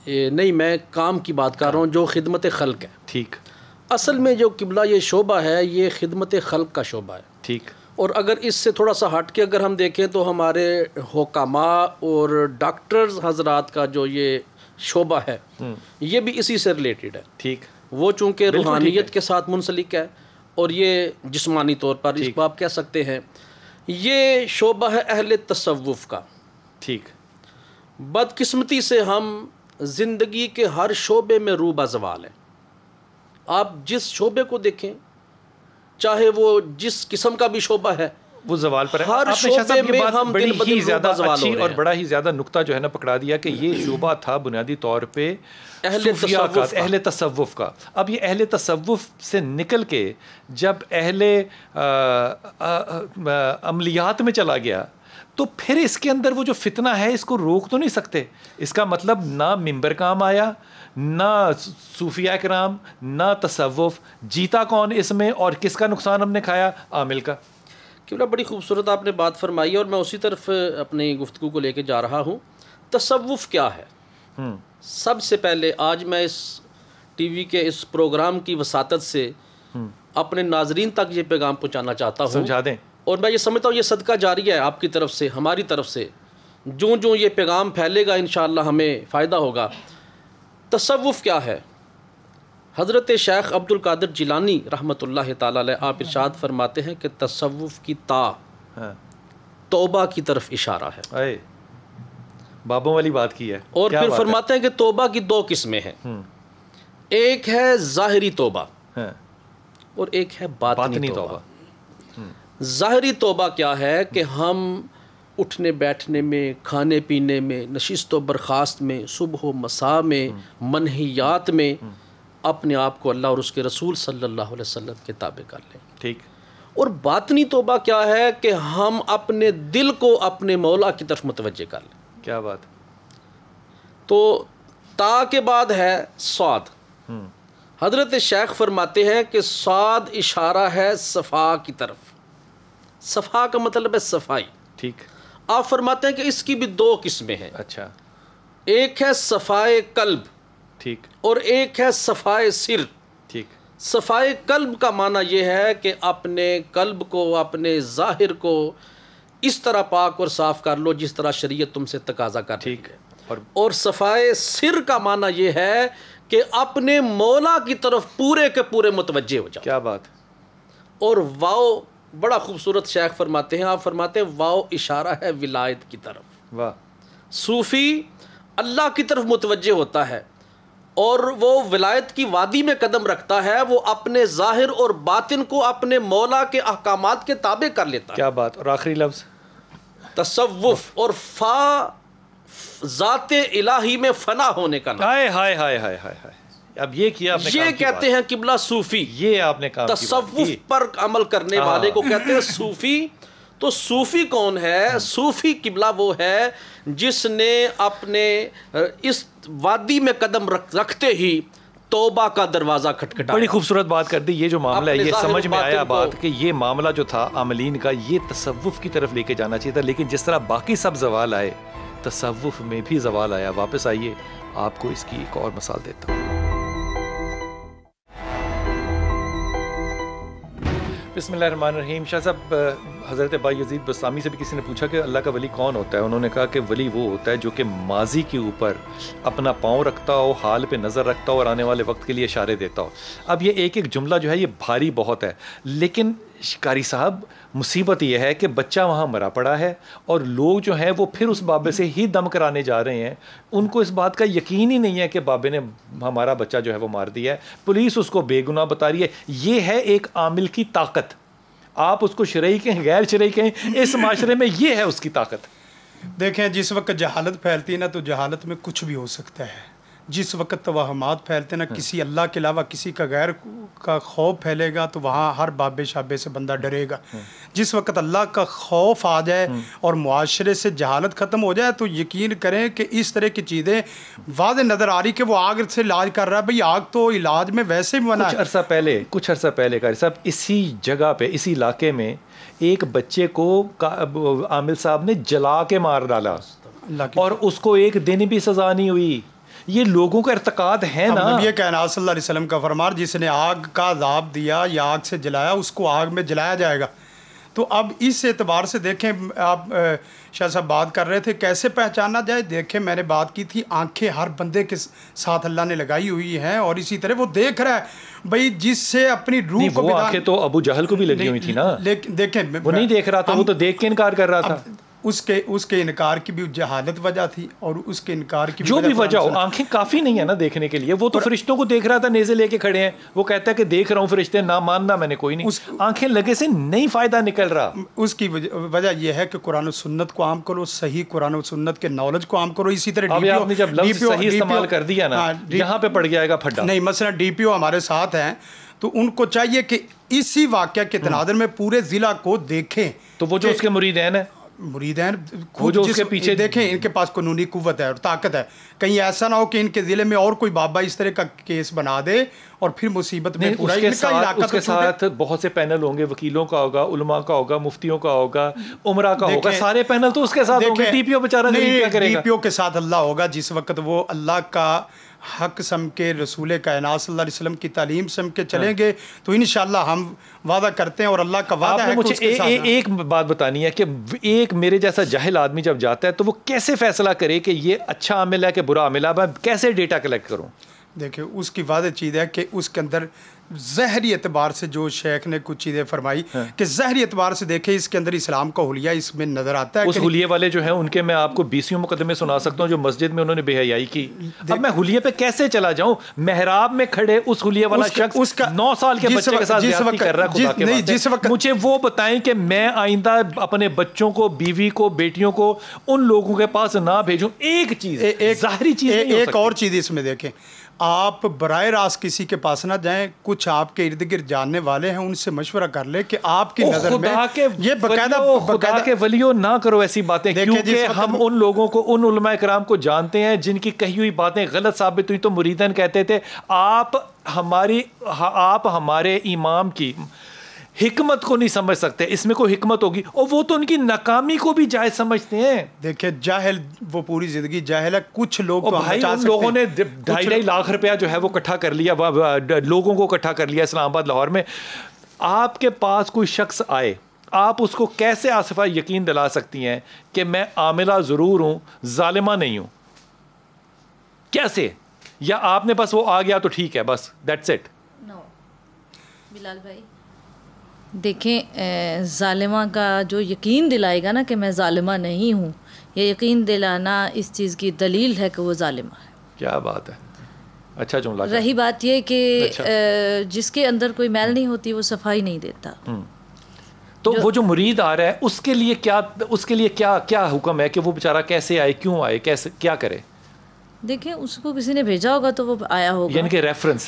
نہیں، میں کام کی بات کر رہا ہوں جو خدمت خلق ہے۔ ٹھیک۔ اصل میں جو قبلہ یہ شعبہ ہے یہ خدمت خلق کا شعبہ ہے۔ ٹھیک۔ اور اگر اس سے تھوڑا سا ہٹ کے اگر ہم دیکھیں تو ہمارے حکماء اور ڈاکٹرز حضرات کا جو یہ شعبہ ہے یہ بھی اسی سے ریلیٹڈ ہے۔ ٹھیک۔ وہ چونکہ روحانیت کے ساتھ منسلک ہے اور یہ جسمانی طور پر اس کو آپ کہہ سکتے ہیں یہ شعبہ ہے اہل تصوف کا۔ ٹھیک۔ بدقسمتی سے ہم زندگی کے ہر شعبے میں روبہ زوال ہیں۔ آپ جس شعبے کو دیکھیں، چاہے وہ جس قسم کا بھی شعبہ ہے، وہ زوال پر ہے۔ ہر شعبے میں ہم بڑی دن بدن ہی زیادہ زوال ہو اچھی رہے اور ہیں۔ بڑا ہی زیادہ نقطہ جو ہے نا پکڑا دیا کہ یہ شعبہ تھا بنیادی طور پہ صوفیاء کا، اہل تصوف کا۔ اب یہ اہل تصوف سے نکل کے جب اہل عملیات میں چلا گیا تو پھر اس کے اندر وہ جو فتنہ ہے اس کو روک تو نہیں سکتے۔ اس کا مطلب نہ ممبر کام آیا، نہ صوفیاء کرام، نہ تصوف۔ جیتا کون اس میں اور کس کا نقصان ہم نے کھایا؟ عامل کا۔ قبلہ بڑی خوبصورت آپ نے بات فرمائی اور میں اسی طرف اپنی گفتگو کو لے کے جا رہا ہوں۔ تصوف کیا ہے؟ سب سے پہلے آج میں اس ٹی وی کے اس پروگرام کی وساطت سے اپنے ناظرین تک یہ پیغام پہنچانا چاہتا ہوں، سمجھا دیں۔ اور میں یہ سمجھتا ہوں یہ صدقہ جاریہ ہے آپ کی طرف سے، ہماری طرف سے، جو یہ پیغام پھیلے گا انشاءاللہ ہمیں فائدہ ہوگا۔ تصوف کیا ہے؟ حضرت شیخ عبد القادر جیلانی رحمۃ اللہ تعالی علیہ آپ ارشاد فرماتے ہیں کہ تصوف کی تا توبہ کی طرف اشارہ ہے۔ بابوں والی بات کی ہے۔ اور پھر فرماتے ہیں کہ توبہ کی دو قسمیں ہیں، ایک ہے ظاہری توبہ اور ایک ہے باطنی توبہ۔ ظاہری توبہ کیا ہے کہ ہم اٹھنے بیٹھنے میں، کھانے پینے میں، نشست و برخاست میں، صبح و مساء میں، منہیات میں اپنے آپ کو اللہ اور اس کے رسول صلی اللہ علیہ وسلم کے تابع کر لیں۔ ٹھیک۔ اور باطنی توبہ کیا ہے کہ ہم اپنے دل کو اپنے مولا کی طرف متوجہ کر لیں۔ کیا بات؟ تو تا کے بعد ہے صاد۔ حضرت شیخ فرماتے ہیں کہ صاد اشارہ ہے صفا کی طرف۔ صفا کا مطلب ہے صفائی۔ ٹھیک۔ آپ فرماتے ہیں کہ اس کی بھی دو قسمیں ہیں۔ اچھا۔ ایک ہے صفائے قلب، ٹھیک، اور ایک ہے صفائے سر۔ ٹھیک۔ صفائے قلب کا معنی یہ ہے کہ اپنے قلب کو، اپنے ظاہر کو اس طرح پاک اور صاف کر لو جس طرح شریعت تم سے تقاضا کر رہی ہے۔ اور صفائے سر کا معنی یہ ہے کہ اپنے مولا کی طرف پورے کے پورے متوجہ ہو جاؤ۔ کیا بات؟ اور واو بڑا خوبصورت شیخ فرماتے ہیں، آپ فرماتے ہیں واو اشارہ ہے ولایت کی طرف۔ واہ۔ صوفی اللہ کی طرف متوجہ ہوتا ہے اور وہ ولایت کی وادی میں قدم رکھتا ہے، وہ اپنے ظاہر اور باطن کو اپنے مولا کے احکامات کے تابع کر لیتا ہے۔ کیا بات؟ اور آخری لفظ تصوف، اور فا ذات الہی میں فنا ہونے کا نام۔ ہائے ہائے ہائے ہائے ہائے ہائے، اب یہ کیا آپ نے، یہ کہتے ہیں قبلہ صوفی، یہ آپ نے کام کی بات تصوف کی۔ پر عمل کرنے والے کو کہتے ہیں صوفی۔ تو صوفی کون ہے؟ صوفی قبلہ وہ ہے جس نے اپنے اس وادی میں قدم رکھتے ہی توبہ کا دروازہ کھٹکھٹایا۔ بڑی خوبصورت بات کر دی۔ یہ جو معاملہ ہے یہ سمجھ میں آیا بات کہ یہ معاملہ جو تھا عاملین کا یہ تصوف کی طرف لے کے جانا چاہیے تھا، لیکن جس طرح باقی سب زوال آئے تصوف میں بھی زوال آیا۔ واپس آئیے، آپ کو اس کی ایک اور مثال دیتا ہوں۔ بسم اللہ الرحمن الرحیم. شاہ صاحب, حضرت بایزید بسطامی سے بھی کسی نے پوچھا کہ اللہ کا ولی کون ہوتا ہے. انہوں نے کہا کہ ولی وہ ہوتا ہے جو کہ ماضی کے اوپر اپنا پاؤں رکھتا ہو, حال پہ نظر رکھتا ہو اور آنے والے وقت کے لیے اشارے دیتا ہو. اب یہ ایک ایک جملہ جو ہے یہ بھاری بہت ہے, لیکن قاری صاحب مصیبت یہ ہے کہ بچہ وہاں مرا پڑا ہے اور لوگ جو ہیں وہ پھر اس بابے سے ہی دم کرانے جا رہے ہیں. ان کو اس بات کا یقین ہی نہیں ہے کہ بابے نے ہمارا بچہ جو ہے وہ مار دیا ہے. پولیس اس کو بے گناہ بتا رہی ہے. یہ ہے ایک عامل کی طاقت. آپ اس کو شرعی کہیں غیر شرعی کہیں, اس معاشرے میں یہ ہے اس کی طاقت. دیکھیں, جس وقت جہالت پھیلتی ہے نا تو جہالت میں کچھ بھی ہو سکتا ہے. جس وقت توہمات پھیلتے ہیں نا, کسی اللہ کے علاوہ کسی کا غیر کا خوف پھیلے گا تو وہاں ہر بابے شابے سے بندہ ڈرے گا. جس وقت اللہ کا خوف آ جائے اور معاشرے سے جہالت ختم ہو جائے تو یقین کریں کہ اس طرح کی چیزیں واضح نظر آ رہی کہ وہ آگ سے علاج کر رہا ہے. بھئی آگ تو علاج میں ویسے بھی منع ہے. کچھ عرصہ پہلے قاری صاحب اسی جگہ پہ, اسی علاقے میں ایک بچے کو عامل صاحب نے جلا کے مار ڈالا اور اس کو ایک دن بھی سزا نہیں ہوئی. یہ لوگوں کا ارتقاد ہے نا. نبی کائنات صلی اللہ علیہ وسلم کا فرمان, جس نے آگ کا عذاب دیا یا آگ سے جلایا اس کو آگ میں جلایا جائے گا. تو اب اس اعتبار سے دیکھیں, آپ شاہ صاحب بات کر رہے تھے کیسے پہچانا جائے. دیکھیں, میں نے بات کی تھی آنکھیں ہر بندے کے ساتھ اللہ نے لگائی ہوئی ہیں اور اسی طرح وہ دیکھ رہا ہے. بھائی جس سے اپنی روح کو, وہ آنکھیں تو ابو جہل کو بھی لگی ہوئی تھی نا. لیکن دیکھیں, وہ نہیں دیکھ رہا تھا, وہ تو دیکھ کے انکار کر رہا تھا. اس کے انکار کی بھی جہالت وجہ تھی اور اس کے انکار کی جو بھی وجہ ہو, آنکھیں کافی نہیں ہے نا دیکھنے کے لیے. وہ تو فرشتوں کو دیکھ رہا تھا, نیزے لے کے کھڑے ہیں, وہ کہتا ہے کہ دیکھ رہا ہوں فرشتے, نہ ماننا میں نے کوئی نہیں. آنکھیں لگے سے نہیں فائدہ نکل رہا. اس کی وجہ یہ ہے کہ قرآن و سنت کو عام کرو, صحیح قرآن و سنت کے نالج کو عام کرو. اسی طرح آپ نے جب لفظ صحیح استعمال کر دیا نا, یہاں پہ پڑ جائے گا پھڈا. نہیں, مثلا ڈی پی او ہمارے ساتھ ہیں تو ان کو چاہیے کہ اسی واقعہ کے تناظر میں پورے ضلع کو دیکھیں. تو وہ جو اس کے مریدین ہیں, خود جو اس کے پیچھے دیکھیں, ان کے پاس قانونی قوت ہے اور طاقت ہے. کہیں ایسا نہ ہو کہ ان کے ضلع میں اور کوئی بابا اس طرح کا کیس بنا دے اور پھر مصیبت میں پورا اس کے ساتھ بہت سے پینل ہوں گے. وکیلوں کا ہوگا, علماء کا ہوگا, مفتیوں کا ہوگا, عمرہ کا ہوگا, سارے پینل تو اس کے ساتھ ہوں گے. ڈی پی او بیچارہ نہیں کیا کرے گا. ڈی پی او کے ساتھ اللہ ہوگا جس وقت وہ اللہ کا حق سم کے, رسول کائنات صلی اللہ علیہ وسلم کی تعلیم سم کے چلیں گے تو انشاءاللہ ہم وعدہ کرتے ہیں اور اللہ کا وعدہ ہے. مجھے ایک بات بتانی ہے کہ ایک میرے جیسا جاہل آدمی جب جاتا ہے تو وہ کیسے فیصلہ کرے کہ یہ اچھا عامل ہے کہ برا عامل ہے, میں کیسے ڈیٹا کلیکٹ کروں؟ دیکھیں, اس کی واضح چیز ہے کہ اس کے اندر ظاہری اعتبار سے جو شیخ نے کچھ چیزیں فرمائی کہ ظاہری اعتبار سے دیکھیں اس کے اندر اسلام کا حلیہ اس میں نظر آتا ہے. اس حلیے والے جو ہیں ان کے میں آپ کو 20 مقدمے سنا سکتا ہوں جو مسجد میں انہوں نے بے حیائی کی. اب میں حلیے پہ کیسے چلا جاؤں؟ محراب میں کھڑے اس حلیے والا شخص 9 سال کے بچے کے ساتھ زیادتی کر رہا ہے. خدا کے واسطے مجھے وہ بتائیں کہ میں آئندہ اپنے بچوں کو, بیوی کو, بیٹیوں کو ان لوگوں کے پاس نہ بھیجوں. ایک چیز ظاہری چیز, ایک اور چیز اس میں دیکھیں, آپ براہ راست کسی کے پاس نہ جائیں. کچھ آپ کے ارد گرد جاننے والے ہیں, ان سے مشورہ کر لیں کہ آپ کی نظر میں یہ خدا کے ولیوں نہ کرو ایسی باتیں, کیونکہ ہم ان لوگوں کو, ان علماء کرام کو جانتے ہیں جن کی کہی ہوئی باتیں غلط ثابت ہوئی تو مریدین کہتے تھے آپ ہمارے امام کی حکمت کو نہیں سمجھ سکتے, اس میں کوئی حکمت ہوگی, اور وہ تو ان کی ناکامی کو بھی جائز سمجھتے ہیں. دیکھیں, جاہل وہ پوری زندگی جاہل ہے. کچھ لوگ بھائی ان لوگوں نے 2.5 لاکھ روپیہ جو ہے وہ اکٹھا کر لیا, لوگوں کو اکٹھا کر لیا اسلام آباد لاہور میں. آپ کے پاس کوئی شخص آئے, آپ اس کو کیسے آصفہ یقین دلا سکتی ہیں کہ میں عاملہ ضرور ہوں, ظالمہ نہیں ہوں؟ کیسے؟ یا آپ نے بس وہ آ گیا تو ٹھیک ہے بس, دیٹس اٹ؟ نو بلال بھائی دیکھیں, ظالمہ کا جو یقین دلائے گا نا کہ میں ظالمہ نہیں ہوں, یہ یقین دلانا اس چیز کی دلیل ہے کہ وہ ظالمہ ہے. کیا بات ہے, اچھا جملہ. رہی بات یہ کہ جس کے اندر کوئی میل نہیں ہوتی وہ صفائی نہیں دیتا. تو وہ جو مرید آ رہا ہے اس کے لیے کیا حکم ہے کہ وہ بیچارہ کیسے آئے, کیوں آئے, کیسے کیا کرے؟ دیکھیں, اس کو کسی نے بھیجا ہوگا تو وہ آیا ہوگا, یعنی کہ ریفرنس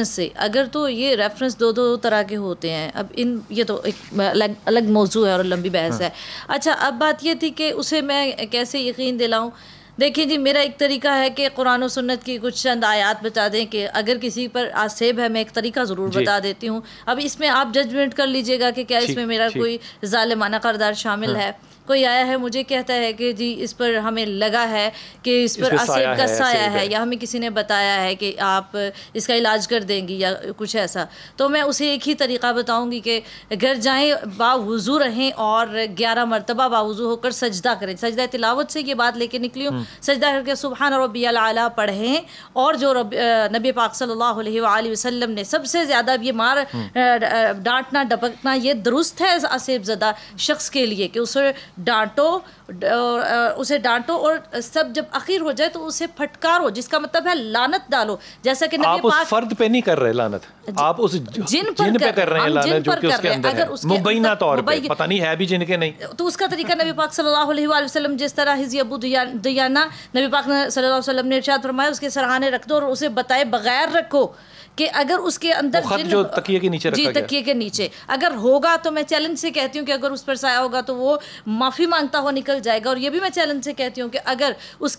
سے. اگر تو یہ ریفرنس دو طرح کے ہوتے ہیں. اب یہ تو ایک الگ موضوع ہے اور لمبی بحث ہے. اچھا, اب بات یہ تھی کہ اسے میں کیسے یقین دلاؤں. دیکھیں جی، میرا ایک طریقہ ہے کہ قرآن و سنت کی کچھ چند آیات بتا دیں کہ اگر کسی پر آسیب ہے، میں ایک طریقہ ضرور بتا دیتی ہوں. اب اس میں آپ ججمنٹ کر لیجئے گا کہ کیا اس میں میرا کوئی ظالمانہ کردار شامل ہے. کوئی آیا ہے مجھے کہتا ہے کہ جی اس پر ہمیں لگا ہے کہ اس پر آسیب کا سایہ ہے، یا ہمیں کسی نے بتایا ہے کہ آپ اس کا علاج کر دیں گی یا کچھ ایسا، تو میں اسے ایک ہی طریقہ بتاؤں گی کہ گھر جائیں، باوضو رہیں اور 11 مرتبہ باوضو ہو کر سجدہ کریں. سجدہ تلاوت سے یہ بات لے کے نکلی ہوں. سجدہ کر کے سبحان ربی الاعلیٰ پڑھیں، اور جو نبی پاک صلی اللہ علیہ وآلہ وسلم نے سب سے زیادہ یہ ڈانٹنا ڈپکنا یہ درست ہے آسیب زدہ شخص کے لیے کہ اسے ڈانٹو اور سب جب اخیر ہو جائے تو اسے پھٹکارو، جس کا مطلب ہے لعنت ڈالو. جیسا کہ آپ اس فرد پہ نہیں کر رہے لعنت، آپ اس جن پہ کر رہے ہیں لعنت جو کہ اس کے اندر ہے، مبینہ طور پہ، پتہ نہیں ہے بھی جن کے نہیں. تو اس کا طریقہ نبی پاک صلی اللہ علیہ وآلہ وسلم جس طرح حزی ابو دیانہ نبی پاک صلی اللہ علیہ وسلم نے ارشاد فرمایا اس کے سرہانے رکھ دو اور اسے بتائے بغیر رکھو کہ اگر اس کے اندر خط جو تکیے کے نیچے رکھا گیا، جی تکیے کے نیچے اگر ہوگا تو میں چیلنج سے کہتی ہوں کہ اگر اس پر سایہ ہوگا تو وہ معافی مانگتا ہوا نکل جائے گا. اور یہ بھی میں چیلنج سے کہتی ہوں کہ اگر اس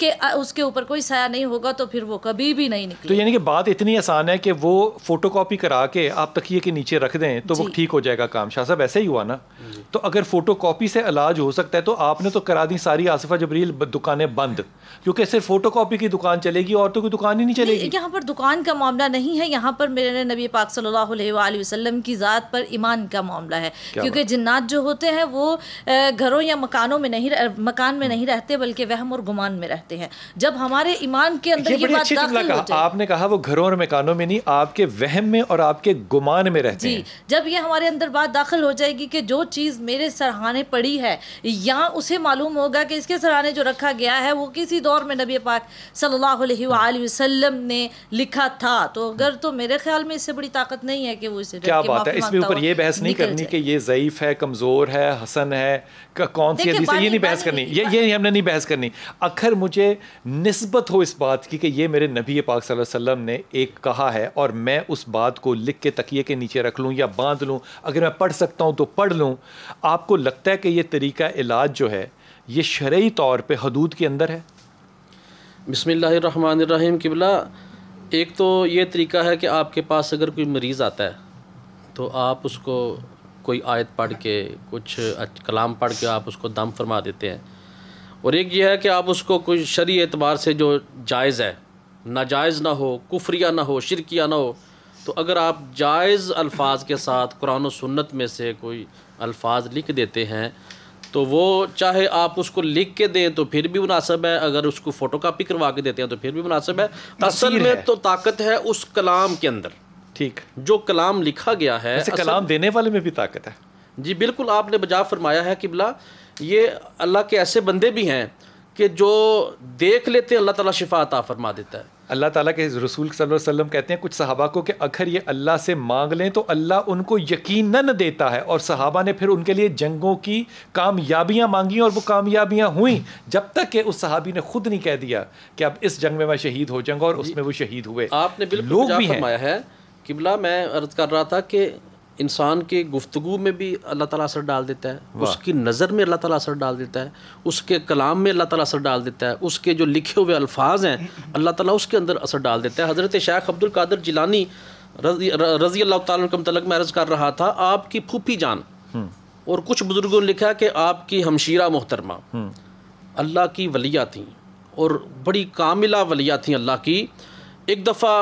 کے اوپر کوئی سایہ نہیں ہوگا تو پھر وہ کبھی بھی نہیں نکلے. تو یعنی کہ بات اتنی آسان ہے کہ وہ فوٹو کاپی کرا کے آپ تکیے کے نیچے رکھ دیں تو وہ ٹھیک ہو جائے گا کام. شاہ صاحب ایسے ہی ہوا نا؟ تو اگر فوٹو کاپی سے علاج ہو سکتا ہے تو آپ نے تو کرا دی ساری آصفہ جبریل دکانیں بند، کیونکہ صرف فوٹو کاپی کی دکان چلے گی اور تو کوئی دکان ہی نہیں چلے گی. یہاں پر دکان کا معاملہ نہیں ہے، یہاں پر میرے نبی پاک صلی اللہ علیہ وآلہ وسلم کی ذات پر ایمان کا معاملہ ہے. کیونکہ جنات جو ہوتے ہیں وہ گھروں یا مکان میں نہیں رہتے بلکہ وہم اور گمان میں رہتے ہیں. جب ہمارے ایمان کے اندر یہ بات داخل ہو جائے، آپ نے کہا وہ گھروں اور مکانوں میں نہیں، آپ کے وہم میں اور آپ کے گمان میں رہتے ہیں. جب یہ ہمارے اندر بات داخل ہو جائے گی کہ جو چیز میرے سرہانے پڑی ہے، یا اسے معلوم ہوگا کہ اس کے سرہانے جو رکھا گیا ہے وہ کسی دور میں نبی پاک صلی اللہ علیہ وآلہ وسلم نے لکھا تھا، تو اگر تو میرے خیال میں اس سے بڑی طاقت نہیں ہے کہ وہ اسے کیا بات ہے. اس میں اوپر یہ بحث نہیں کرنی کہ یہ ضعیف ہے، کمزور ہے، حسن ہے، کون سی حدیث ہے، یہ نہیں بحث کرنی، یہ ہم نے نہیں بحث کرنی. اکھر مجھے نسبت ہو اس بات کی کہ یہ میرے نبی پاک صلی اللہ علیہ وسلم نے ایک کہا ہے اور میں اس بات کو لکھ کے تکیے کے نیچے رکھ لوں یا باندھ لوں، اگر میں پڑھ سکتا ہوں تو پڑھ لوں. آپ کو لگتا ہے کہ یہ طریقہ علاج جو ہے یہ شرعی طور پہ حدود کے اندر ہے؟ بسم اللہ الرحمن الرحیم. قبلہ ایک تو یہ طریقہ ہے کہ آپ کے پاس اگر کوئی مریض آتا ہے تو آپ اس کو کوئی آیت پڑھ کے کچھ کلام پڑھ کے آپ اس کو دم فرما دیتے ہیں. اور ایک یہ ہے کہ آپ اس کو کوئی شرعی اعتبار سے جو جائز ہے، ناجائز نہ ہو، کفریہ نہ ہو، شرکیہ نہ ہو، تو اگر آپ جائز الفاظ کے ساتھ قرآن و سنت میں سے کوئی الفاظ لکھ دیتے ہیں تو وہ چاہے آپ اس کو لکھ کے دیں تو پھر بھی مناسب ہے، اگر اس کو فوٹو کاپی کروا کے دیتے ہیں تو پھر بھی مناسب ہے. اصل میں تو طاقت ہے اس کلام کے اندر، ٹھیک، جو کلام لکھا گیا ہے. کلام دینے والے میں بھی طاقت ہے. جی بالکل، آپ نے بجا فرمایا ہے قبلہ. یہ اللہ کے ایسے بندے بھی ہیں کہ جو دیکھ لیتے ہیں اللہ تعالیٰ شفا عطا فرما دیتا ہے. اللہ تعالیٰ کے رسول صلی اللہ علیہ وسلم کہتے ہیں کچھ صحابہ کو کہ اگر یہ اللہ سے مانگ لیں تو اللہ ان کو یقیناً دیتا ہے. اور صحابہ نے پھر ان کے لیے جنگوں کی کامیابیاں مانگی اور وہ کامیابیاں ہوئیں، جب تک کہ اس صحابی نے خود نہیں کہہ دیا کہ اب اس جنگ میں میں شہید ہو جاؤں گا، اور اس میں وہ شہید ہوئے. آپ نے بالکل بجا فرمایا ہے قبلہ. میں عرض کر رہا تھا کہ انسان کی گفتگو میں بھی اللہ تعالیٰ اثر ڈال دیتا ہے، اس کی نظر میں اللہ تعالیٰ اثر ڈال دیتا ہے، اس کے کلام میں اللہ تعالیٰ اثر ڈال دیتا ہے، اس کے جو لکھے ہوئے الفاظ ہیں اللہ تعالیٰ اس کے اندر اثر ڈال دیتا ہے. حضرت شیخ عبد القادر جیلانی رضی اللہ تعالیٰ عنہ کا متعلق میں عرض کر رہا تھا، آپ کی پھوپھی جان اور کچھ بزرگوں نے لکھا کہ آپ کی ہمشیرہ محترمہ اللہ کی ولیہ تھیں اور بڑی کاملہ ولیہ تھیں اللہ کی. ایک دفعہ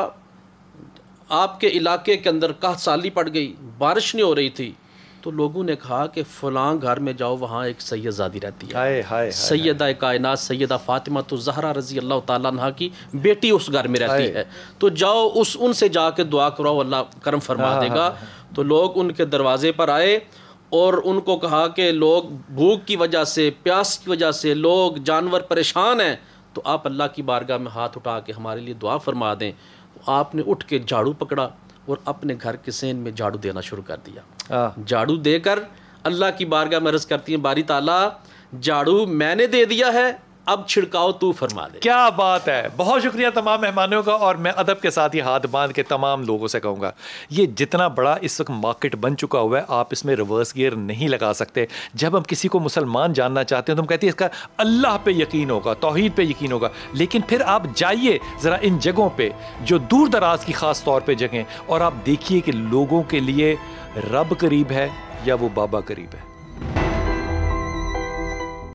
آپ کے علاقے کے اندر قحط سالی پڑ گئی، بارش نہیں ہو رہی تھی، تو لوگوں نے کہا کہ فلاں گھر میں جاؤ، وہاں ایک سید زادی رہتی ہے، سیدہ کائنات سیدہ فاطمہ الزہرا رضی اللہ تعالیٰ عنہ کی بیٹی اس گھر میں رہتی ہے، تو جاؤ ان سے جا کے دعا کراؤ، اللہ کرم فرما دے گا. تو لوگ ان کے دروازے پر آئے اور ان کو کہا کہ لوگ بھوک کی وجہ سے، پیاس کی وجہ سے، لوگ جانور پریشان ہیں، تو آپ اللہ کی بارگاہ میں ہاتھ اٹھا کے ہمارے لیے دعا فرما دیں. آپ نے اٹھ کے جھاڑو پکڑا اور اپنے گھر کے سین میں جھاڑو دینا شروع کر دیا. جھاڑو دے کر اللہ کی بارگاہ میں عرض کرتی ہیں، باری تعالیٰ جھاڑو میں نے دے دیا ہے اب چھڑکاؤ تو فرما دے. کیا بات ہے. بہت شکریہ تمام مہمانوں کا, اور میں ادب کے ساتھ یہ ہاتھ باندھ کے تمام لوگوں سے کہوں گا, یہ جتنا بڑا اس وقت مارکیٹ بن چکا ہوا ہے, آپ اس میں ریورس گیئر نہیں لگا سکتے. جب ہم کسی کو مسلمان جاننا چاہتے ہیں تو ہم کہتے ہیں اس کا اللہ پہ یقین ہوگا, توحید پہ یقین ہوگا, لیکن پھر آپ جائیے ذرا ان جگہوں پہ جو دور دراز کی خاص طور پہ جگہیں, اور آپ دیکھیے کہ لوگوں کے لیے رب قریب ہے یا وہ بابا قریب ہے.